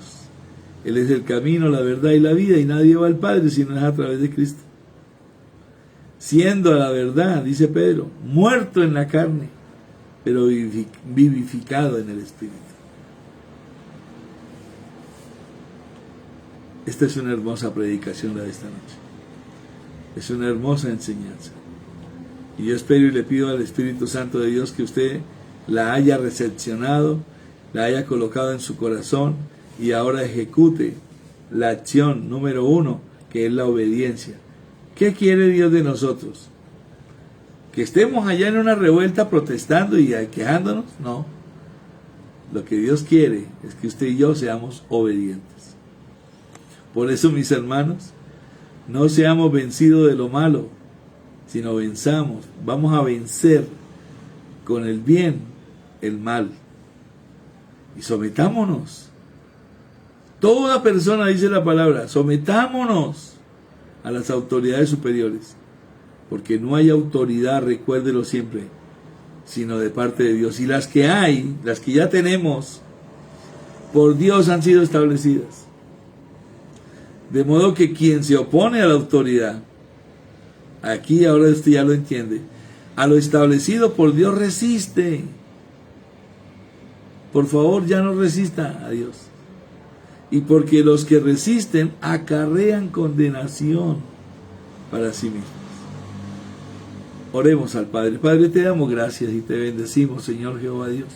Él es el camino, la verdad y la vida, y nadie va al Padre si no es a través de Cristo. Siendo a la verdad, dice Pedro, muerto en la carne, pero vivificado en el Espíritu. Esta es una hermosa predicación la de esta noche. Es una hermosa enseñanza. Y yo espero y le pido al Espíritu Santo de Dios que usted la haya recepcionado, la haya colocado en su corazón y ahora ejecute la acción número 1, que es la obediencia. ¿Qué quiere Dios de nosotros? ¿Que estemos allá en una revuelta protestando y quejándonos? No. Lo que Dios quiere es que usted y yo seamos obedientes. Por eso, mis hermanos, no seamos vencidos de lo malo, sino venzamos. Vamos a vencer con el bien el mal. Y sometámonos. Toda persona, dice la palabra, sometámonos a las autoridades superiores. Porque no hay autoridad, recuérdelo siempre, sino de parte de Dios. Y las que hay, las que ya tenemos, por Dios han sido establecidas. De modo que quien se opone a la autoridad, aquí ahora usted ya lo entiende, a lo establecido por Dios resiste. Por favor, ya no resista a Dios. Y porque los que resisten acarrean condenación para sí mismos. Oremos al Padre. Padre, te damos gracias y te bendecimos, Señor Jehová Dios.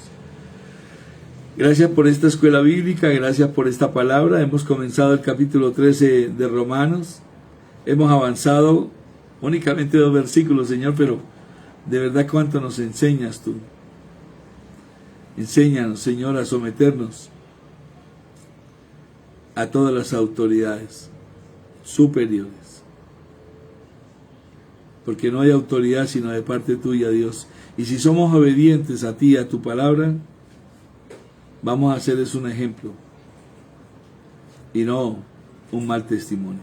Gracias por esta escuela bíblica, gracias por esta palabra. Hemos comenzado el capítulo 13 de Romanos. Hemos avanzado únicamente 2 versículos, Señor, pero de verdad cuánto nos enseñas tú. Enséñanos, Señor, a someternos a todas las autoridades superiores. Porque no hay autoridad sino de parte tuya, Dios. Y si somos obedientes a ti, a tu palabra, vamos a hacerles un ejemplo y no un mal testimonio.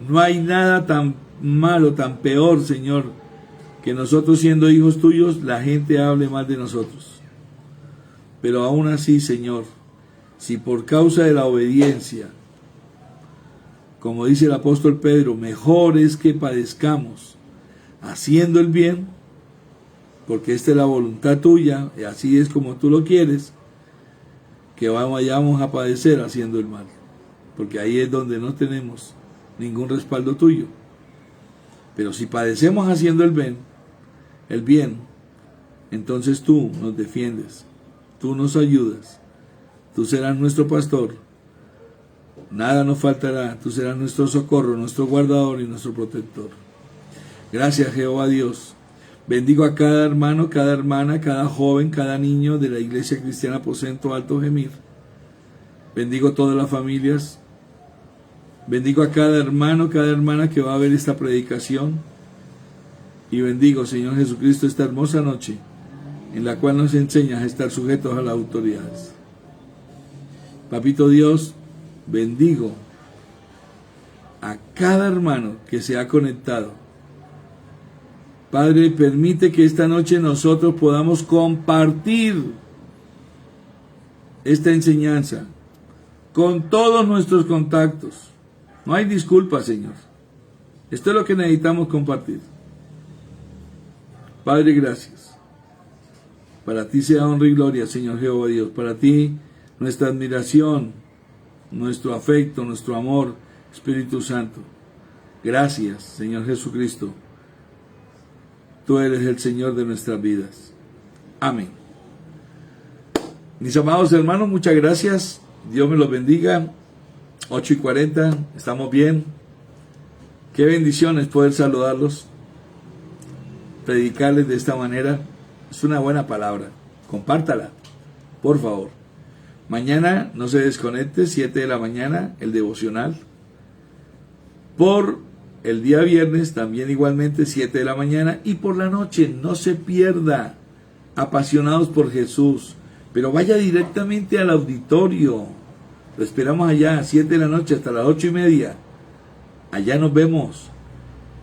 No hay nada tan malo, tan peor, Señor, que nosotros siendo hijos tuyos, la gente hable mal de nosotros. Pero aún así, Señor, si por causa de la obediencia, como dice el apóstol Pedro, mejor es que padezcamos haciendo el bien, porque esta es la voluntad tuya, y así es como tú lo quieres, que vayamos a padecer haciendo el mal, porque ahí es donde no tenemos ningún respaldo tuyo. Pero si padecemos haciendo el bien, entonces tú nos defiendes, tú nos ayudas, tú serás nuestro pastor, nada nos faltará, tú serás nuestro socorro, nuestro guardador y nuestro protector. Gracias, Jehová Dios. Bendigo a cada hermano, cada hermana, cada joven, cada niño de la Iglesia Cristiana Aposento Alto Gemir. Bendigo todas las familias. Bendigo a cada hermano, cada hermana que va a ver esta predicación. Y bendigo, Señor Jesucristo, esta hermosa noche en la cual nos enseñas a estar sujetos a las autoridades. Papito Dios, bendigo a cada hermano que se ha conectado. Padre, permite que esta noche nosotros podamos compartir esta enseñanza con todos nuestros contactos. No hay disculpas, Señor. Esto es lo que necesitamos compartir. Padre, gracias. Para ti sea honra y gloria, Señor Jehová Dios. Para ti nuestra admiración, nuestro afecto, nuestro amor, Espíritu Santo. Gracias, Señor Jesucristo, tú eres el Señor de nuestras vidas. Amén. Mis amados hermanos, muchas gracias. Dios me los bendiga. 8:40, estamos bien. Qué bendiciones poder saludarlos, predicarles de esta manera. Es una buena palabra. Compártala, por favor. Mañana no se desconecte, 7 de la mañana, el devocional. Por el día viernes, también igualmente, 7 de la mañana. Y por la noche, no se pierda, Apasionados por Jesús. Pero vaya directamente al auditorio. Lo esperamos allá, 7 de la noche hasta las 8:30. Allá nos vemos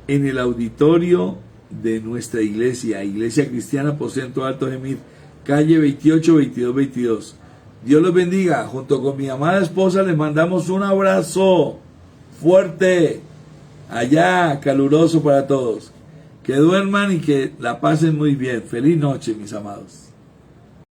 en el auditorio de nuestra iglesia, Iglesia Cristiana Aposento Alto Gemir, calle 28, 22, 22. Dios los bendiga. Junto con mi amada esposa les mandamos un abrazo fuerte, allá, caluroso para todos. Que duerman y que la pasen muy bien. Feliz noche, mis amados.